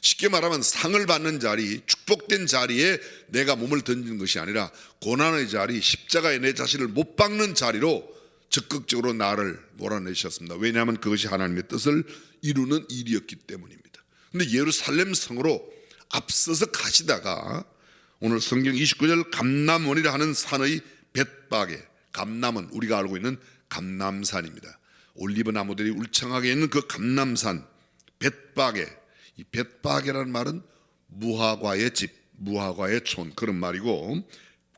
쉽게 말하면 상을 받는 자리, 축복된 자리에 내가 몸을 던지는 것이 아니라 고난의 자리, 십자가에 내 자신을 못 박는 자리로 적극적으로 나를 몰아내셨습니다. 왜냐하면 그것이 하나님의 뜻을 이루는 일이었기 때문입니다. 그런데 예루살렘 성으로 앞서서 가시다가 오늘 성경 29절 감람원이라 하는 산의 벳박에, 감람은 우리가 알고 있는 감람산입니다. 올리브 나무들이 울창하게 있는 그 감람산 벳박에, 이 벳박이라는 말은 무화과의 집, 무화과의 촌, 그런 말이고,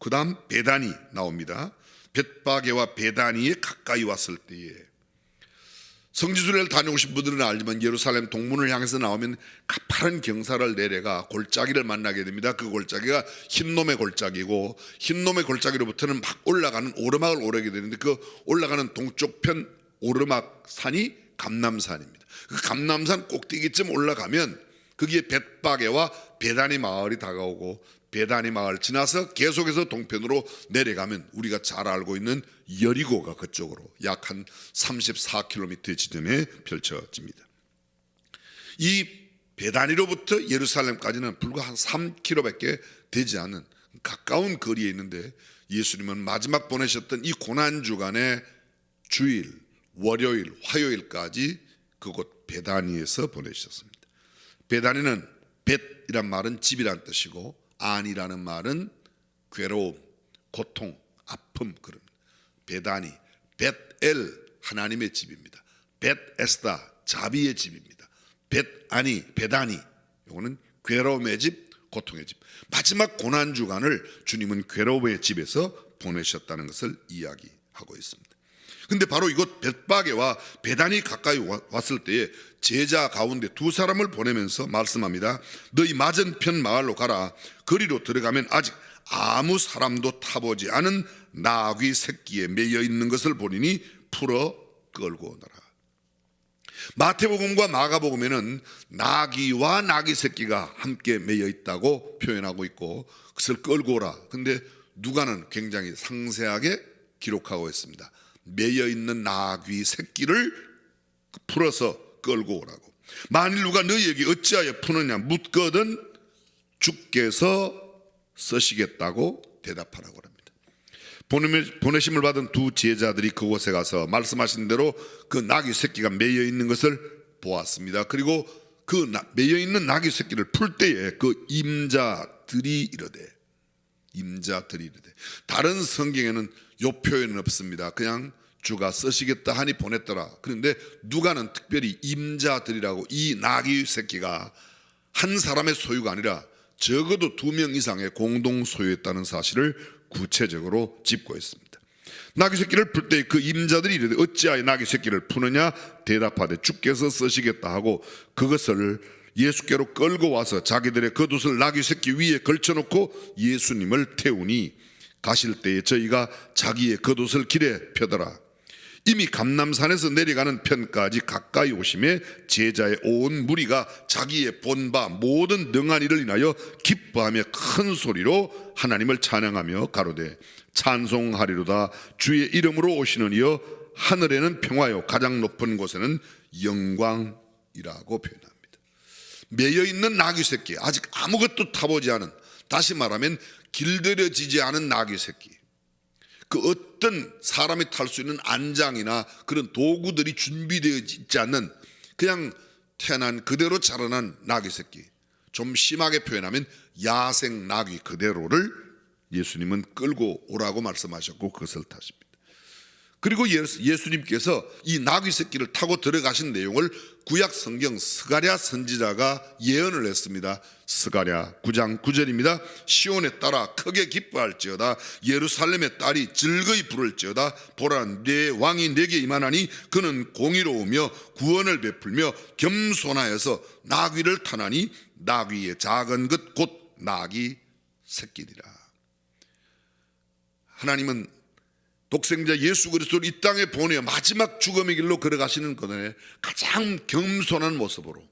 그 다음 베다니 나옵니다. 벳박에와 베다니에 가까이 왔을 때에 성지순례를 다녀오신 분들은 알지만 예루살렘 동문을 향해서 나오면 가파른 경사를 내려가 골짜기를 만나게 됩니다. 그 골짜기가 흰놈의 골짜기고, 흰놈의 골짜기로부터는 막 올라가는 오르막을 오르게 되는데, 그 올라가는 동쪽편 오르막 산이 감람산입니다. 그 감람산 꼭대기쯤 올라가면 거기에 벳바게와 베다니 마을이 다가오고, 베다니 마을 지나서 계속해서 동편으로 내려가면 우리가 잘 알고 있는 여리고가 그쪽으로 약 한 34km 지점에 펼쳐집니다. 이 베다니로부터 예루살렘까지는 불과 한 3km밖에 되지 않은 가까운 거리에 있는데, 예수님은 마지막 보내셨던 이 고난주간의 주일, 월요일, 화요일까지 그곳 베다니에서 보내셨습니다. 베다니는 벳이란 말은 집이란 뜻이고, 안이라는 말은 괴로움, 고통, 아픔, 그런 베다니, 벳엘 하나님의 집입니다. 벳에스다 자비의 집입니다. 벳아니, 베다니 이거는 괴로움의 집, 고통의 집. 마지막 고난 주간을 주님은 괴로움의 집에서 보내셨다는 것을 이야기하고 있습니다. 근데 바로 이곳 벳바게와 베다니 가까이 왔을 때에 제자 가운데 두 사람을 보내면서 말씀합니다. 너희 맞은편 마을로 가라. 거리로 들어가면 아직 아무 사람도 타보지 않은 나귀 새끼에 매여 있는 것을 보리니 풀어 끌고 오너라. 마태복음과 마가복음에는 나귀와 나귀 새끼가 함께 매여 있다고 표현하고 있고, 그것을 끌고 오라. 근데 누가는 굉장히 상세하게 기록하고 있습니다. 매여 있는 나귀 새끼를 풀어서 끌고 오라고. 만일 누가 너희에게 어찌하여 푸느냐 묻거든 주께서 쓰시겠다고 대답하라고 합니다. 보내심을 받은 두 제자들이 그곳에 가서 말씀하신 대로 그 나귀 새끼가 매여 있는 것을 보았습니다. 그리고 그 매여 있는 나귀 새끼를 풀 때에 그 임자들이 이르되, 다른 성경에는 요 표현은 없습니다. 그냥 주가 쓰시겠다 하니 보냈더라. 그런데 누가는 특별히 임자들이라고, 이 나귀 새끼가 한 사람의 소유가 아니라 적어도 2명 이상의 공동 소유했다는 사실을 구체적으로 짚고 있습니다. 나귀 새끼를 풀 때 그 임자들이 이르되 어찌하여 나귀 새끼를 푸느냐 대답하되 주께서 쓰시겠다 하고 그것을 예수께로 끌고 와서 자기들의 겉옷을 나귀 새끼 위에 걸쳐놓고 예수님을 태우니, 가실 때에 저희가 자기의 겉옷을 길에 펴더라. 이미 감람산에서 내려가는 편까지 가까이 오심에 제자의 온 무리가 자기의 본 바 모든 능한 일을 인하여 기뻐하며 큰 소리로 하나님을 찬양하며 가로되 찬송하리로다. 주의 이름으로 오시는 이여 하늘에는 평화요 가장 높은 곳에는 영광이라고 표현합니다. 매여 있는 나귀 새끼, 아직 아무것도 타보지 않은, 다시 말하면 길들여지지 않은 나귀 새끼, 그 어떤 사람이 탈 수 있는 안장이나 그런 도구들이 준비되어 있지 않는 그냥 태어난 그대로 자라난 나귀 새끼, 좀 심하게 표현하면 야생 나귀 그대로를 예수님은 끌고 오라고 말씀하셨고 그것을 타십니다. 그리고 예수님께서 이 나귀 새끼를 타고 들어가신 내용을 구약 성경 스가랴 선지자가 예언을 했습니다. 스가랴 9장 9절입니다. 시온에 따라 크게 기뻐할지어다. 예루살렘의 딸이 즐거이 부를지어다. 보라, 내 왕이 내게 임하나니 그는 공의로우며 구원을 베풀며 겸손하여서 나귀를 타나니 나귀의 작은 것 곧 나귀 새끼니라. 하나님은 독생자 예수 그리스도를 이 땅에 보내어 마지막 죽음의 길로 걸어가시는 그날에 가장 겸손한 모습으로,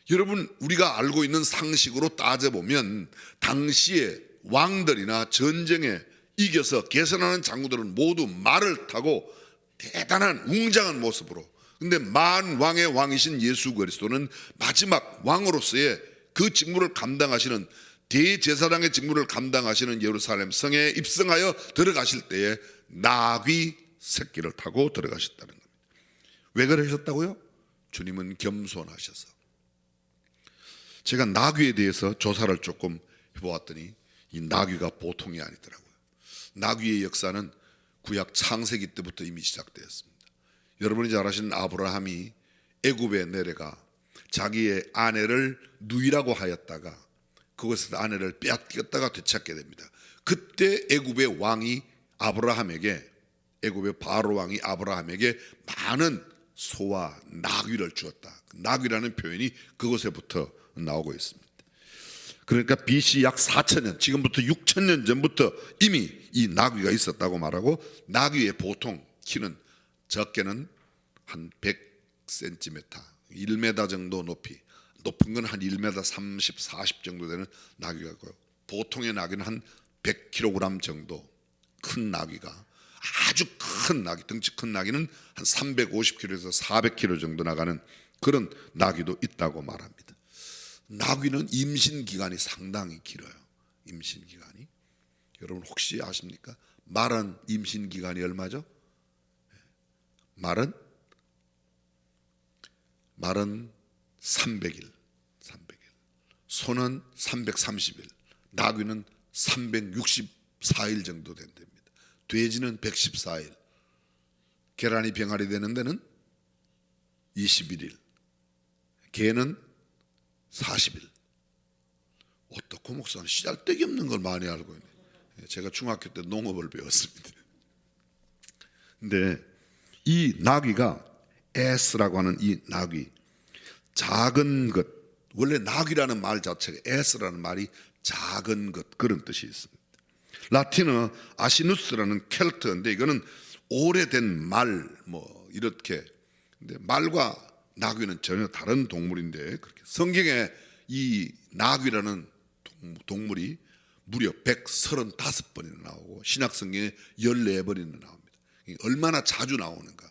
여러분 우리가 알고 있는 상식으로 따져보면 당시에 왕들이나 전쟁에 이겨서 개선하는 장군들은 모두 말을 타고 대단한 웅장한 모습으로, 근데 만왕의 왕이신 예수 그리스도는 마지막 왕으로서의 그 직무를 감당하시는, 대제사장의 직무를 감당하시는 예루살렘 성에 입성하여 들어가실 때에 나귀 새끼를 타고 들어가셨다는 겁니다. 왜 그러셨다고요? 주님은 겸손하셔서. 제가 나귀에 대해서 조사를 조금 해보았더니 이 나귀가 보통이 아니더라고요. 나귀의 역사는 구약 창세기 때부터 이미 시작되었습니다. 여러분이 잘 아시는 아브라함이 애굽에 내려가 자기의 아내를 누이라고 하였다가 그것에서 아내를 빼앗겼다가 되찾게 됩니다. 그때 애굽의 왕이 아브라함에게, 애굽의 바로 왕이 아브라함에게 많은 소와 나귀를 주었다. 나귀라는 표현이 그곳에부터 나오고 있습니다. 그러니까 BC 약 4,000년, 지금부터 6,000년 전부터 이미 이 나귀가 있었다고 말하고, 나귀의 보통 키는 적게는 한 100cm, 1m 정도 높이, 높은 건 한 1m 30, 40 정도 되는 나귀가 있고요. 보통의 나귀는 한 100kg 정도 큰 나귀가, 아주 큰 나귀, 덩치 큰 나귀는 한 350kg에서 400kg 정도 나가는 그런 나귀도 있다고 말합니다. 나귀는 임신 기간이 상당히 길어요. 임신 기간이. 여러분 혹시 아십니까? 말은 임신 기간이 얼마죠? 말은 300일. 소는 330일. 나귀는 364일 정도 된답니다. 돼지는 114일. 계란이 병아리 되는 데는 21일. 개는 40일. 어떻고 목사는 씨알데기 없는 걸 많이 알고 있네. 제가 중학교 때 농업을 배웠습니다. 근데 이 나귀가 에스라고 하는 이 나귀, 작은 것, 원래 나귀라는 말 자체가 에스라는 말이 작은 것, 그런 뜻이 있습니다. 라틴어 아시누스라는 켈트인데 이거는 오래된 말 뭐 이렇게. 근데 말과 나귀는 전혀 다른 동물인데, 그렇게 성경에 이 나귀라는 동물이 무려 135번이나 나오고 신약 성경에 14번이나 나옵니다. 얼마나 자주 나오는가.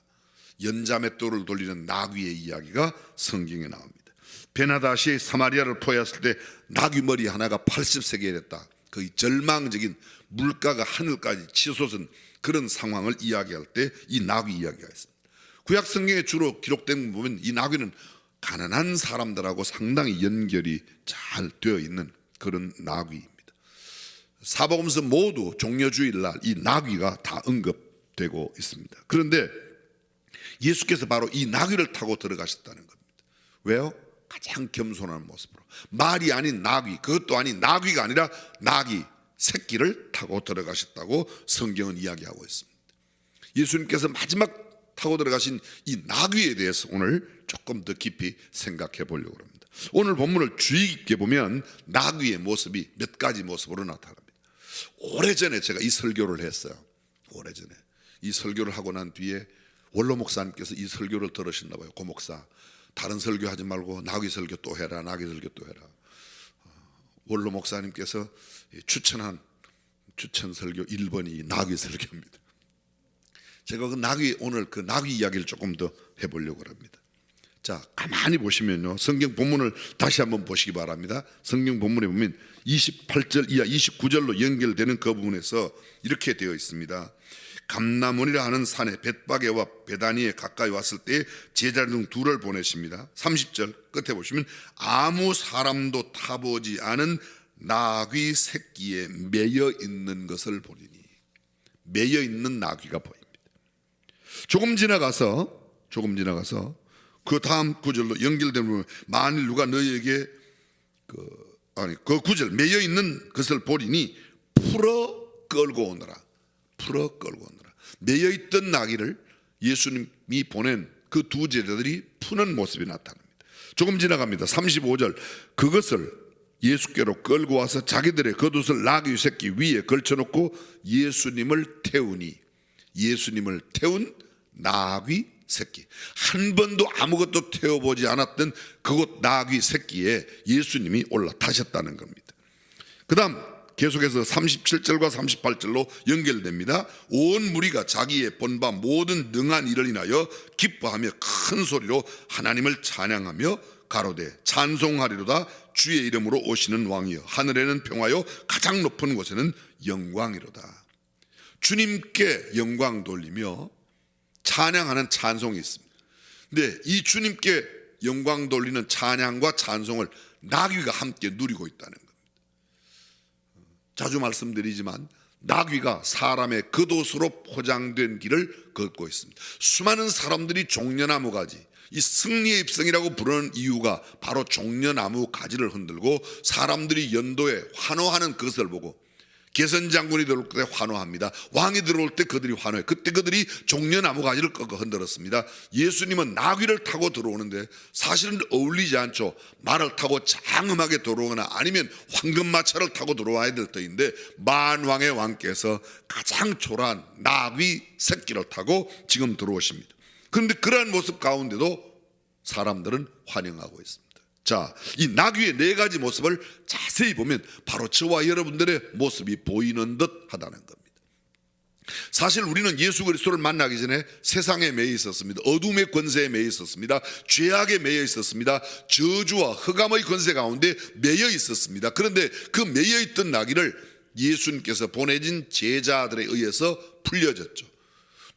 연자맷돌을 돌리는 나귀의 이야기가 성경에 나옵니다. 베나다시 사마리아를 포위했을 때 나귀 머리 하나가 80세겔 했다. 거의 절망적인 물가가 하늘까지 치솟은 그런 상황을 이야기할 때 이 나귀 이야기가 있습니다. 구약 성경에 주로 기록된 거 보면 이 나귀는 가난한 사람들하고 상당히 연결이 잘 되어 있는 그런 나귀입니다. 사복음서 모두 종려주일날 이 나귀가 다 언급되고 있습니다. 그런데 예수께서 바로 이 나귀를 타고 들어가셨다는 겁니다. 왜요? 가장 겸손한 모습으로. 말이 아닌 나귀, 그것도 아닌 나귀가 아니라 나귀 새끼를 타고 들어가셨다고 성경은 이야기하고 있습니다. 예수님께서 마지막 타고 들어가신 이 나귀에 대해서 오늘 조금 더 깊이 생각해 보려고 합니다. 오늘 본문을 주의 깊게 보면 나귀의 모습이 몇 가지 모습으로 나타납니다. 오래전에 제가 이 설교를 했어요. 오래전에 이 설교를 하고 난 뒤에 원로 목사님께서 이 설교를 들으셨나 봐요. 고 목사, 다른 설교 하지 말고 나귀 설교 또 해라, 나귀 설교 또 해라. 원로 목사님께서 추천한 추천 설교 1번이 나귀 설교입니다. 제가 오늘 그 나귀 이야기를 조금 더 해보려고 합니다. 자, 가만히 보시면요, 성경 본문을 다시 한번 보시기 바랍니다. 성경 본문에 보면 28절 이하 29절로 연결되는 그 부분에서 이렇게 되어 있습니다. 감나몬이라 하는 산에 벳바게와 베다니에 가까이 왔을 때 제자 중 둘을 보내십니다. 30절 끝에 보시면 아무 사람도 타보지 않은 나귀 새끼에 매여 있는 것을 보리니, 매여 있는 나귀가 보입니다. 조금 지나가서 그 다음 구절로 연결되면 만일 누가 너희에게 그 구절 매여 있는 것을 보리니 풀어 끌고 오너라. 매여 있던 나귀를 예수님이 보낸 그 두 제자들이 푸는 모습이 나타납니다. 조금 지나갑니다. 35절 그것을 예수께로 끌고 와서 자기들의 겉옷을 나귀 새끼 위에 걸쳐놓고 예수님을 태운 나귀 새끼, 한 번도 아무것도 태워보지 않았던 그곳 나귀 새끼에 예수님이 올라타셨다는 겁니다. 그 다음 계속해서 37절과 38절로 연결됩니다. 온 무리가 자기의 본바 모든 능한 일을 인하여 기뻐하며 큰 소리로 하나님을 찬양하며 가로되 찬송하리로다. 주의 이름으로 오시는 왕이여, 하늘에는 평화요 가장 높은 곳에는 영광이로다. 주님께 영광 돌리며 찬양하는 찬송이 있습니다. 근데 이 주님께 영광 돌리는 찬양과 찬송을 나귀가 함께 누리고 있다는 겁니다. 자주 말씀드리지만 나귀가 사람의 겉옷으로 포장된 길을 걷고 있습니다. 수많은 사람들이 종려나무 가지, 이 승리의 입성이라고 부르는 이유가 바로 종려나무 가지를 흔들고 사람들이 연도에 환호하는 그것을 보고 개선 장군이 들어올 때 환호합니다. 왕이 들어올 때 그들이 환호해. 그때 그들이 종려나무 가지를 꺾어 흔들었습니다. 예수님은 나귀를 타고 들어오는데 사실은 어울리지 않죠. 말을 타고 장엄하게 들어오거나 아니면 황금마차를 타고 들어와야 될 터인데, 만왕의 왕께서 가장 초라한 나귀 새끼를 타고 지금 들어오십니다. 그런데 그러한 모습 가운데도 사람들은 환영하고 있습니다. 자, 이 나귀의 네 가지 모습을 자세히 보면 바로 저와 여러분들의 모습이 보이는 듯 하다는 겁니다. 사실 우리는 예수 그리스도를 만나기 전에 세상에 매여 있었습니다. 어둠의 권세에 매여 있었습니다. 죄악에 매여 있었습니다. 저주와 흑암의 권세 가운데 매여 있었습니다. 그런데 그 매여 있던 나귀를 예수님께서 보내진 제자들에 의해서 풀려졌죠.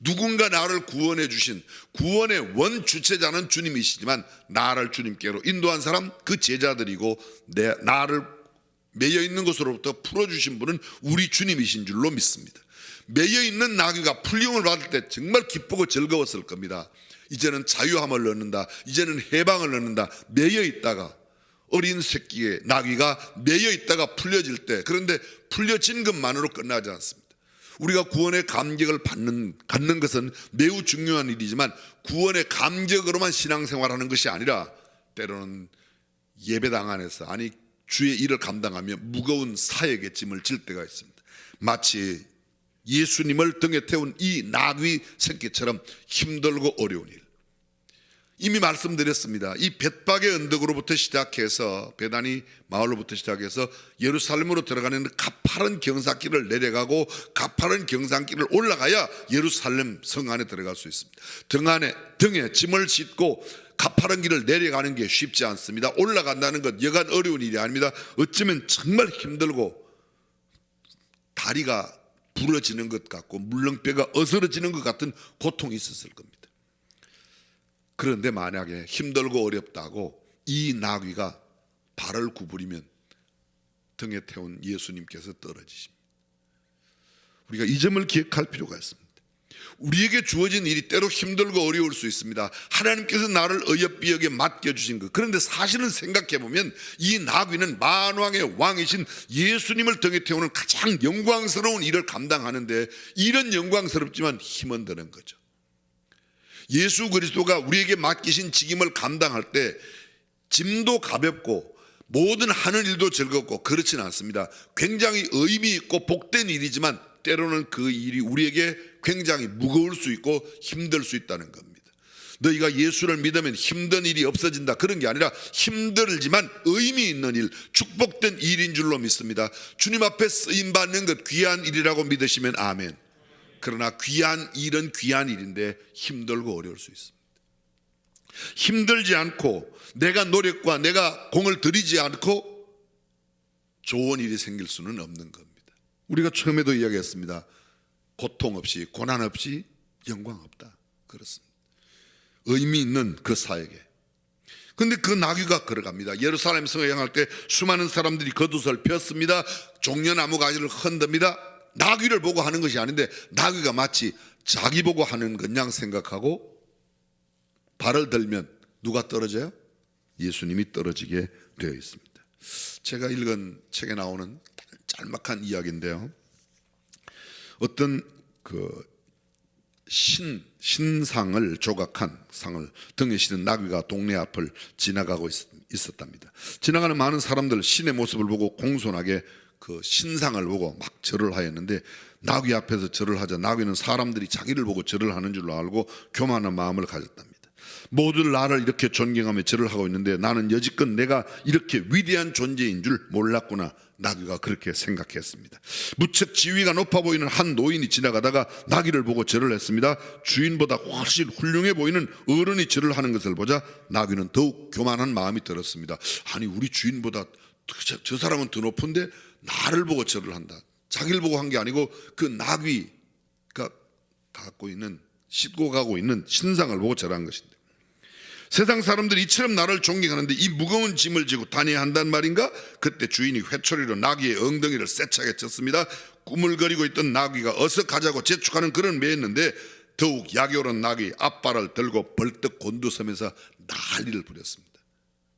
누군가 나를 구원해 주신 구원의 원 주체자는 주님이시지만 나를 주님께로 인도한 사람 그 제자들이고, 나를 매여 있는 것으로부터 풀어주신 분은 우리 주님이신 줄로 믿습니다. 매여 있는 나귀가 풀림을 받을 때 정말 기쁘고 즐거웠을 겁니다. 이제는 자유함을 얻는다, 이제는 해방을 얻는다. 매여 있다가 어린 새끼의 나귀가 매여 있다가 풀려질 때, 그런데 풀려진 것만으로 끝나지 않습니다. 우리가 구원의 감격을 갖는 것은 매우 중요한 일이지만, 구원의 감격으로만 신앙생활하는 것이 아니라 때로는 예배당 안에서, 아니 주의 일을 감당하며 무거운 사역의 짐을 질 때가 있습니다. 마치 예수님을 등에 태운 이 나귀 새끼처럼 힘들고 어려운 일. 이미 말씀드렸습니다. 이 벳박의 언덕으로부터 시작해서, 베다니 마을로부터 시작해서 예루살렘으로 들어가는 가파른 경사길을 내려가고 가파른 경사길을 올라가야 예루살렘 성 안에 들어갈 수 있습니다. 등에 짐을 싣고 가파른 길을 내려가는 게 쉽지 않습니다. 올라간다는 것 여간 어려운 일이 아닙니다. 어쩌면 정말 힘들고 다리가 부러지는 것 같고 물렁뼈가 어스러지는 것 같은 고통이 있었을 겁니다. 그런데 만약에 힘들고 어렵다고 이 나귀가 발을 구부리면 등에 태운 예수님께서 떨어지십니다. 우리가 이 점을 기억할 필요가 있습니다. 우리에게 주어진 일이 때로 힘들고 어려울 수 있습니다. 하나님께서 나를 어여삐하게 맡겨주신 것. 그런데 사실은 생각해보면 이 나귀는 만왕의 왕이신 예수님을 등에 태우는 가장 영광스러운 일을 감당하는데, 이런 영광스럽지만 힘은 드는 거죠. 예수 그리스도가 우리에게 맡기신 직임을 감당할 때 짐도 가볍고 모든 하는 일도 즐겁고 그렇지는 않습니다. 굉장히 의미 있고 복된 일이지만 때로는 그 일이 우리에게 굉장히 무거울 수 있고 힘들 수 있다는 겁니다. 너희가 예수를 믿으면 힘든 일이 없어진다, 그런 게 아니라 힘들지만 의미 있는 일, 축복된 일인 줄로 믿습니다. 주님 앞에 쓰임받는 것 귀한 일이라고 믿으시면 아멘. 그러나 귀한 일은 귀한 일인데 힘들고 어려울 수 있습니다. 힘들지 않고 내가 노력과 내가 공을 들이지 않고 좋은 일이 생길 수는 없는 겁니다. 우리가 처음에도 이야기했습니다. 고통 없이 고난 없이 영광 없다, 그렇습니다. 의미 있는 그 사역에. 그런데 그 나귀가 걸어갑니다. 예루살렘 성에 향할 때 수많은 사람들이 겉옷을 폈습니다. 종려나무 가지를 흔듭니다. 나귀를 보고 하는 것이 아닌데 나귀가 마치 자기 보고 하는 것 양 생각하고 발을 들면 누가 떨어져요? 예수님이 떨어지게 되어 있습니다. 제가 읽은 책에 나오는 짤막한 이야기인데요, 어떤 신상을 조각한 상을 등에 실은 나귀가 동네 앞을 지나가고 있었답니다. 지나가는 많은 사람들 신의 모습을 보고 공손하게 그 신상을 보고 막 절을 하였는데, 나귀 앞에서 절을 하자 나귀는 사람들이 자기를 보고 절을 하는 줄로 알고 교만한 마음을 가졌답니다. 모두들 나를 이렇게 존경하며 절을 하고 있는데 나는 여지껏 내가 이렇게 위대한 존재인 줄 몰랐구나. 나귀가 그렇게 생각했습니다. 무척 지위가 높아 보이는 한 노인이 지나가다가 나귀를 보고 절을 했습니다. 주인보다 훨씬 훌륭해 보이는 어른이 절을 하는 것을 보자 나귀는 더욱 교만한 마음이 들었습니다. 아니, 우리 주인보다 저 사람은 더 높은데 나를 보고 절을 한다. 자기를 보고 한 게 아니고 그 나귀가 갖고 있는, 싣고 가고 있는 신상을 보고 절한 것인데, 세상 사람들이 이처럼 나를 존경하는데 이 무거운 짐을 지고 다녀야 한단 말인가? 그때 주인이 회초리로 나귀의 엉덩이를 세차게 쳤습니다. 꾸물거리고 있던 나귀가 어서 가자고 재촉하는 그런 매였는데 더욱 약이 오른 나귀 앞발을 들고 벌떡 곤두서면서 난리를 부렸습니다.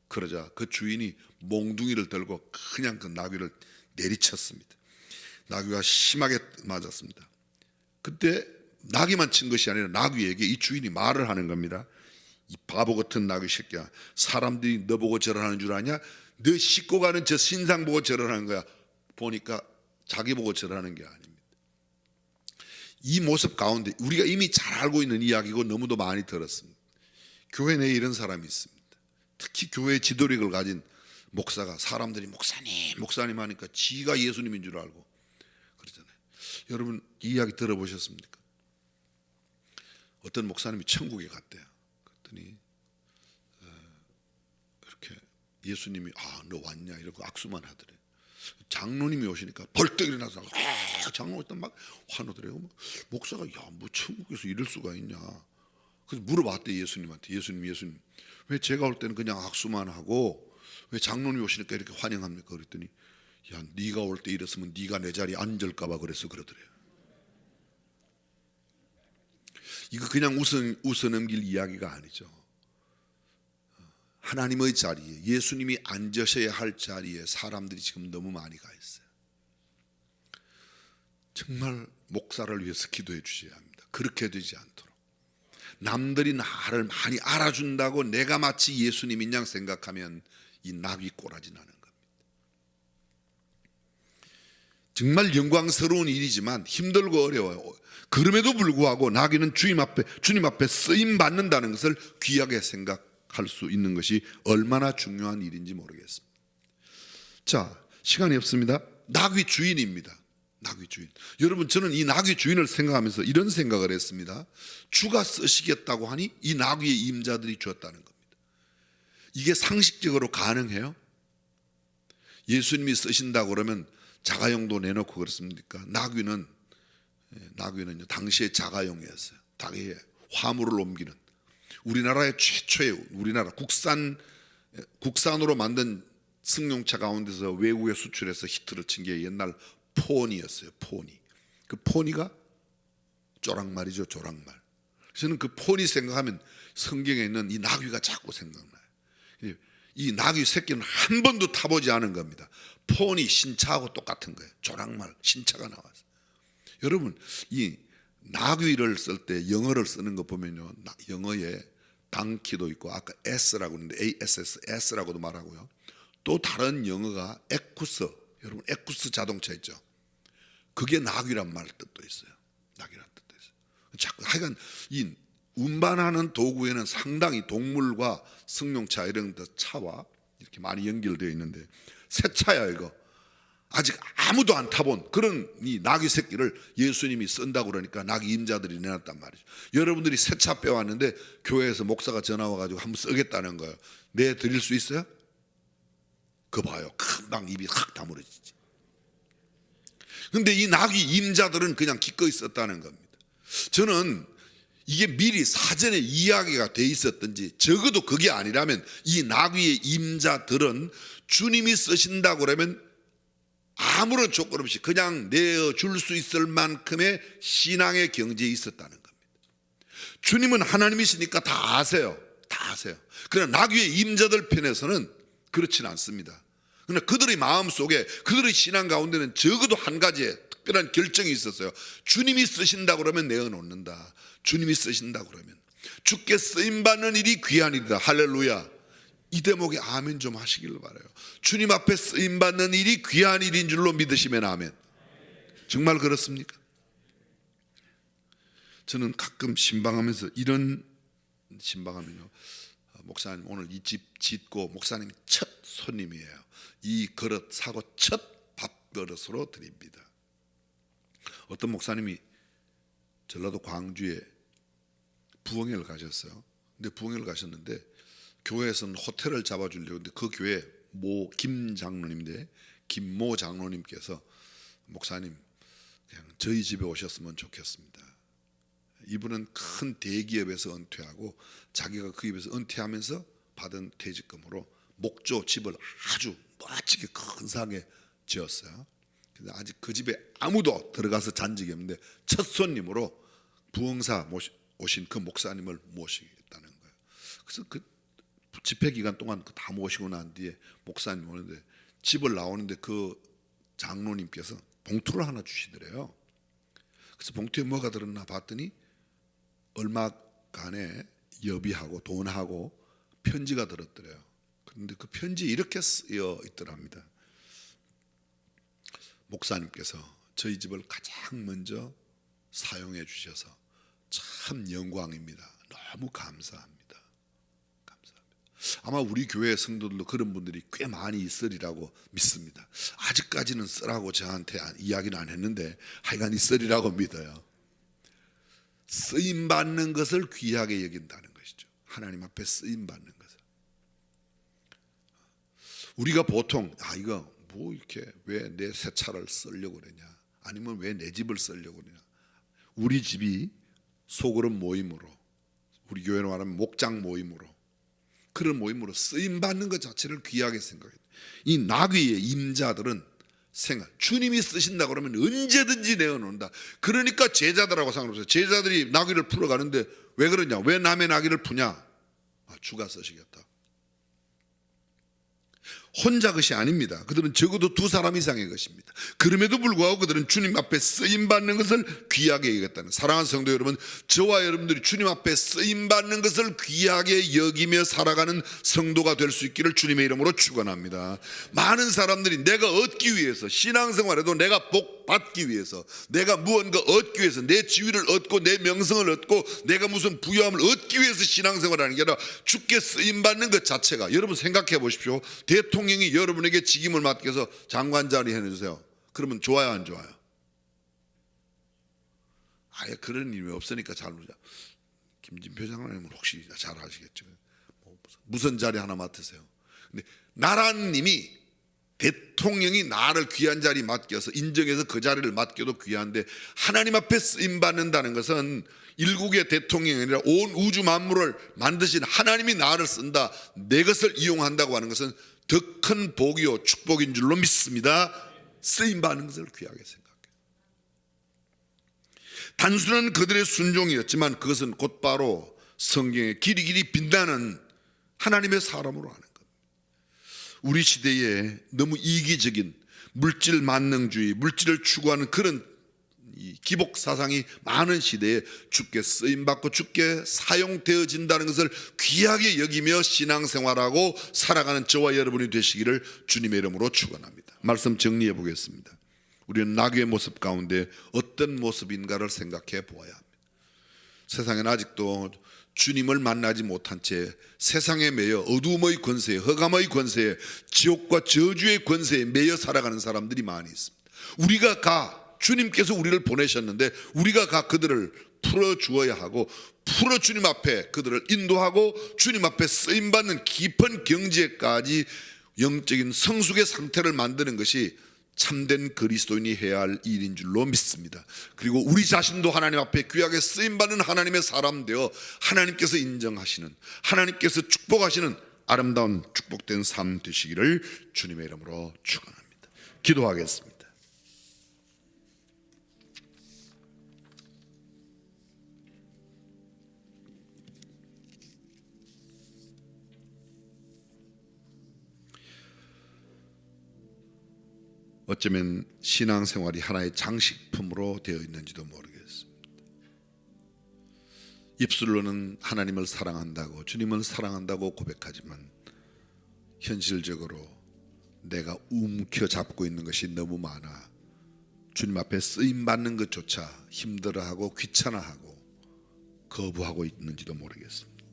그러자 그 주인이 몽둥이를 들고 그냥 그 나귀를 내리쳤습니다. 나귀가 심하게 맞았습니다. 그때 나귀만 친 것이 아니라 나귀에게 이 주인이 말을 하는 겁니다. 이 바보 같은 나귀 새끼야, 사람들이 너 보고 절하는 줄 아냐? 너 싣고 가는 저 신상 보고 절하는 거야. 보니까 자기 보고 절하는 게 아닙니다. 이 모습 가운데 우리가 이미 잘 알고 있는 이야기고 너무도 많이 들었습니다. 교회 내에 이런 사람이 있습니다. 특히 교회의 지도력을 가진 목사가, 사람들이 목사님 하니까 지가 예수님인 줄 알고 그러잖아요. 여러분 이 이야기 들어보셨습니까? 어떤 목사님이 천국에 갔대요. 그랬더니 이렇게 예수님이 너 왔냐 이러고 악수만 하더래. 장로님이 오시니까 벌떡 일어나서 장로님 막 환호더래요. 목사가 뭐 천국에서 이럴 수가 있냐. 그래서 물어봤대 예수님한테. 예수님 왜 제가 올 때는 그냥 악수만 하고 왜 장로님이 오시니까 이렇게 환영합니까? 그랬더니 네가 올 때 이랬으면 네가 내 자리에 앉을까 봐 그래서 그러더래요. 이거 그냥 웃어 넘길 이야기가 아니죠. 하나님의 자리에, 예수님이 앉으셔야 할 자리에 사람들이 지금 너무 많이 가 있어요. 정말 목사를 위해서 기도해 주셔야 합니다. 그렇게 되지 않도록. 남들이 나를 많이 알아준다고 내가 마치 예수님인 양 생각하면 이 나귀 꼬라지 나는 겁니다. 정말 영광스러운 일이지만 힘들고 어려워요. 그럼에도 불구하고 나귀는 주님 앞에 쓰임 받는다는 것을 귀하게 생각할 수 있는 것이 얼마나 중요한 일인지 모르겠습니다. 자, 시간이 없습니다. 나귀 주인입니다. 나귀 주인. 여러분 저는 이 나귀 주인을 생각하면서 이런 생각을 했습니다. 주가 쓰시겠다고 하니 이 나귀의 임자들이 주었다는 겁니다. 이게 상식적으로 가능해요? 예수님이 쓰신다고 그러면 자가용도 내놓고 그렇습니까? 나귀는요 당시의 자가용이었어요. 당시에 화물을 옮기는 우리나라의 최초의 우리나라 국산으로 만든 승용차 가운데서 외국에 수출해서 히트를 친 게 옛날 포니였어요. 포니. 그 포니가 조랑말이죠. 조랑말. 저는 그 포니 생각하면 성경에 있는 이 나귀가 자꾸 생각나요. 이 나귀 새끼는 한 번도 타보지 않은 겁니다. 포니 신차하고 똑같은 거예요. 조랑말 신차가 나와서. 여러분 이 나귀를 쓸 때 영어를 쓰는 거 보면요, 영어에 당키도 있고 아까 S라고 하는데 ASS라고도 말하고요. 또 다른 영어가 에쿠스. 여러분 에쿠스 자동차 있죠. 그게 나귀란 말 뜻도 있어요. 나귀란 뜻도 있어요. 자꾸 하여간 이 운반하는 도구에는 상당히 동물과 승용차 이런 차와 이렇게 많이 연결되어 있는데 새 차야 이거. 아직 아무도 안 타본 그런 이 나귀 새끼를 예수님이 쓴다고 그러니까 나귀 임자들이 내놨단 말이죠. 여러분들이 새 차 빼왔는데 교회에서 목사가 전화 와가지고 한번 쓰겠다는 거예요. 내드릴 수 있어요? 그거 봐요. 금방 입이 확 다물어지지. 근데 이 나귀 임자들은 그냥 기꺼이 썼다는 겁니다. 저는 이게 미리 사전에 이야기가 돼 있었든지 적어도 그게 아니라면 이 나귀의 임자들은 주님이 쓰신다고 그러면 아무런 조건 없이 그냥 내어줄 수 있을 만큼의 신앙의 경지에 있었다는 겁니다. 주님은 하나님이시니까 다 아세요. 다 아세요. 그러나 나귀의 임자들 편에서는 그렇진 않습니다. 그러나 그들의 마음속에 그들의 신앙 가운데는 적어도 한 가지의 특별한 결정이 있었어요. 주님이 쓰신다고 그러면 내어놓는다. 주님이 쓰신다고 그러면 주께 쓰임받는 일이 귀한 일이다. 할렐루야. 이 대목에 아멘 좀 하시길 바라요. 주님 앞에 쓰임받는 일이 귀한 일인 줄로 믿으시면 아멘. 정말 그렇습니까? 저는 가끔 신방하면서 이런 신방하면요, 목사님 오늘 이 집 짓고 목사님이 첫 손님이에요. 이 그릇 사고 첫 밥그릇으로 드립니다. 어떤 목사님이 전라도 광주에 부흥회를 가셨어요. 근데 부흥회를 가셨는데 교회에서는 호텔을 잡아주려고 했는데 그 교회 김 장로님인데 김모 장로님께서 목사님 그냥 저희 집에 오셨으면 좋겠습니다. 이분은 큰 대기업에서 은퇴하고 자기가 그 입에서 은퇴하면서 받은 퇴직금으로 목조 집을 아주 멋지게 근사하게 지었어요. 근데 아직 그 집에 아무도 들어가서 잔 적이 없는데 첫 손님으로 부흥사 오신 그 목사님을 모시겠다는 거예요. 그래서 그 집회 기간 동안 다 모시고 난 뒤에 목사님 오는데 집을 나오는데 그 장로님께서 봉투를 하나 주시더래요. 그래서 봉투에 뭐가 들었나 봤더니 얼마간의 여비하고 돈하고 편지가 들었더래요. 그런데 그 편지에 이렇게 쓰여 있더랍니다. 목사님께서 저희 집을 가장 먼저 사용해 주셔서 참 영광입니다. 너무 감사합니다. 감사합니다. 아마 우리 교회 성도들도 그런 분들이 꽤 많이 있으리라고 믿습니다. 아직까지는 쓰라고 저한테 이야기는 안 했는데 하여간 있으리라고 믿어요. 쓰임 받는 것을 귀하게 여긴다는 것이죠. 하나님 앞에 쓰임 받는 것을. 우리가 보통 이거 뭐 이렇게 왜 내 새 차를 쓰려고 그러냐, 아니면 왜 내 집을 쓰려고 그러냐. 우리 집이 소그룹 모임으로, 우리 교회로 말하면 목장 모임으로, 그런 모임으로 쓰임 받는 것 자체를 귀하게 생각해요. 이 나귀의 임자들은 생각, 주님이 쓰신다 그러면 언제든지 내어놓는다. 그러니까 제자들하고 상관없어요. 제자들이 나귀를 풀어가는데 왜 그러냐, 왜 남의 나귀를 푸냐, 주가 쓰시겠다. 혼자 것이 아닙니다. 그들은 적어도 2사람 이상의 것입니다. 그럼에도 불구하고 그들은 주님 앞에 쓰임받는 것을 귀하게 여겼다는, 사랑하는 성도 여러분, 저와 여러분들이 주님 앞에 쓰임받는 것을 귀하게 여기며 살아가는 성도가 될 수 있기를 주님의 이름으로 축원합니다. 많은 사람들이 내가 얻기 위해서, 신앙생활에도 내가 복 받기 위해서, 내가 무언가 얻기 위해서, 내 지위를 얻고 내 명성을 얻고 내가 무슨 부유함을 얻기 위해서 신앙생활을 하는 게 아니라 주께 쓰임받는 것 자체가, 여러분 생각해 보십시오. 대통령이 여러분에게 직임을 맡겨서 장관 자리 해주세요. 그러면 좋아요, 안 좋아요? 아예 그런 일이 없으니까 잘 모르죠. 김진표 장관님은 혹시 잘 아시겠죠. 무슨 자리 하나 맡으세요. 근데 나라님이, 대통령이 나를 귀한 자리 맡겨서 인정해서 그 자리를 맡겨도 귀한데, 하나님 앞에 쓰임 받는다는 것은 일국의 대통령이 아니라 온 우주 만물을 만드신 하나님이 나를 쓴다, 내 것을 이용한다고 하는 것은 더 큰 복이요 축복인 줄로 믿습니다. 쓰임 받는 것을 귀하게 생각해요. 단순한 그들의 순종이었지만 그것은 곧바로 성경의 길이 빛나는 하나님의 사람으로 하는 겁니다. 우리 시대에 너무 이기적인 물질 만능주의, 물질을 추구하는 그런 이 기복 사상이 많은 시대에 주께 쓰임받고 주께 사용되어진다는 것을 귀하게 여기며 신앙생활하고 살아가는 저와 여러분이 되시기를 주님의 이름으로 축원합니다. 말씀 정리해 보겠습니다. 우리는 나귀의 모습 가운데 어떤 모습인가를 생각해 보아야 합니다. 세상에는 아직도 주님을 만나지 못한 채 세상에 매여 어두움의 권세에, 흑암의 권세에, 지옥과 저주의 권세에 매여 살아가는 사람들이 많이 있습니다. 우리가 주님께서 우리를 보내셨는데 우리가 그들을 풀어주어야 하고, 풀어 주님 앞에 그들을 인도하고 주님 앞에 쓰임받는 깊은 경지에까지 영적인 성숙의 상태를 만드는 것이 참된 그리스도인이 해야 할 일인 줄로 믿습니다. 그리고 우리 자신도 하나님 앞에 귀하게 쓰임받는 하나님의 사람 되어 하나님께서 인정하시는, 하나님께서 축복하시는 아름다운 축복된 삶 되시기를 주님의 이름으로 축원합니다. 기도하겠습니다. 어쩌면 신앙생활이 하나의 장식품으로 되어 있는지도 모르겠습니다. 입술로는 하나님을 사랑한다고, 주님을 사랑한다고 고백하지만 현실적으로 내가 움켜잡고 있는 것이 너무 많아 주님 앞에 쓰임받는 것조차 힘들어하고 귀찮아하고 거부하고 있는지도 모르겠습니다.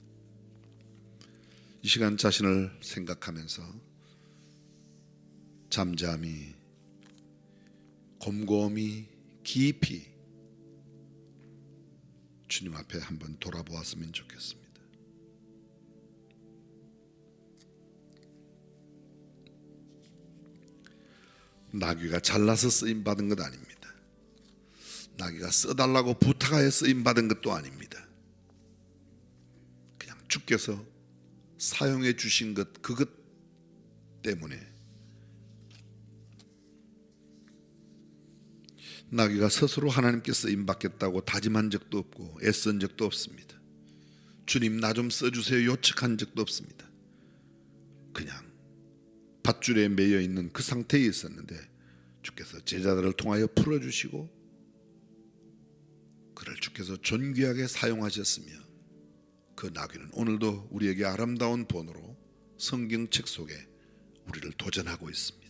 이 시간 자신을 생각하면서 잠잠히, 곰곰이, 깊이 주님 앞에 한번 돌아보았으면 좋겠습니다. 나귀가 잘나서 쓰임받은 것 아닙니다. 나귀가 써달라고 부탁하여 쓰임받은 것도 아닙니다. 그냥 주께서 사용해 주신 것, 그것 때문에 나귀가 스스로 하나님께 쓰임받겠다고 다짐한 적도 없고 애쓴 적도 없습니다. 주님 나 좀 써주세요 요청한 적도 없습니다. 그냥 밧줄에 매여 있는 그 상태에 있었는데 주께서 제자들을 통하여 풀어주시고 그를 주께서 존귀하게 사용하셨으며 그 나귀는 오늘도 우리에게 아름다운 본으로 성경책 속에 우리를 도전하고 있습니다.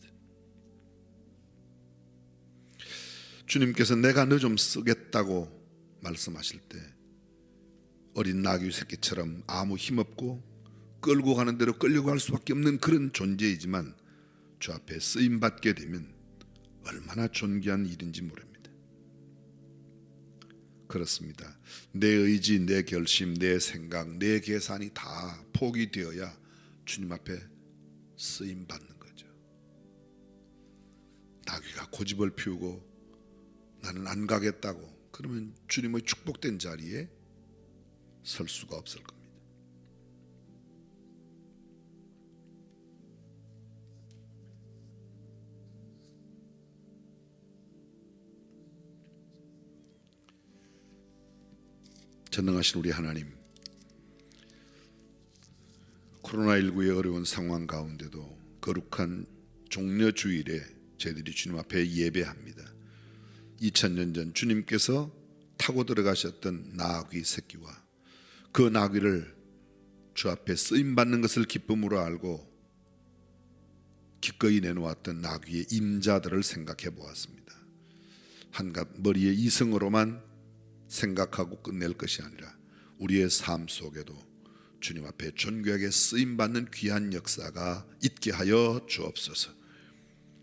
주님께서 내가 너 좀 쓰겠다고 말씀하실 때 어린 나귀 새끼처럼 아무 힘없고 끌고 가는 대로 끌려갈 수밖에 없는 그런 존재이지만 주 앞에 쓰임받게 되면 얼마나 존귀한 일인지 모릅니다. 그렇습니다. 내 의지, 내 결심, 내 생각, 내 계산이 다 포기되어야 주님 앞에 쓰임받는 거죠. 나귀가 고집을 피우고 나는 안 가겠다고 그러면 주님의 축복된 자리에 설 수가 없을 겁니다. 전능하신 우리 하나님, 코로나19의 어려운 상황 가운데도 거룩한 종려주일에 저희들이 주님 앞에 예배합니다. 2000년 전 주님께서 타고 들어가셨던 나귀 새끼와 그 나귀를 주 앞에 쓰임받는 것을 기쁨으로 알고 기꺼이 내놓았던 나귀의 임자들을 생각해 보았습니다. 한갓 머리의 이성으로만 생각하고 끝낼 것이 아니라 우리의 삶 속에도 주님 앞에 존귀하게 쓰임받는 귀한 역사가 있게 하여 주옵소서.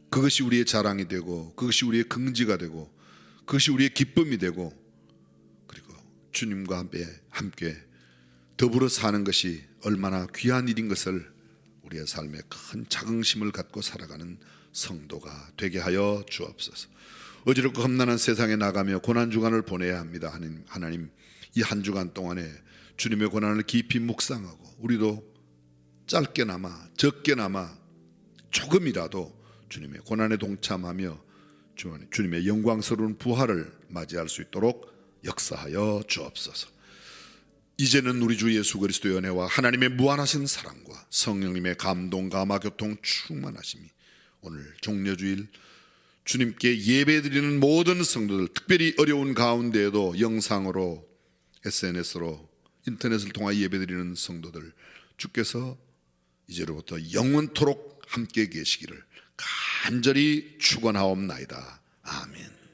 그것이 우리의 자랑이 되고 그것이 우리의 긍지가 되고 그것이 우리의 기쁨이 되고 그리고 주님과 함께 더불어 사는 것이 얼마나 귀한 일인 것을 우리의 삶에 큰 자긍심을 갖고 살아가는 성도가 되게 하여 주옵소서. 어지럽고 험난한 세상에 나가며 고난주간을 보내야 합니다. 하나님, 이 한 주간 동안에 주님의 고난을 깊이 묵상하고 우리도 짧게나마 적게나마 조금이라도 주님의 고난에 동참하며 주님의 영광스러운 부활을 맞이할 수 있도록 역사하여 주옵소서. 이제는 우리 주 예수 그리스도의 은혜와 하나님의 무한하신 사랑과 성령님의 감동 감화 교통 충만하심이 오늘 종려주일 주님께 예배드리는 모든 성도들, 특별히 어려운 가운데에도 영상으로 SNS로 인터넷을 통하여 예배드리는 성도들 주께서 이제로부터 영원토록 함께 계시기를 간절히 축원하옵나이다. 아멘.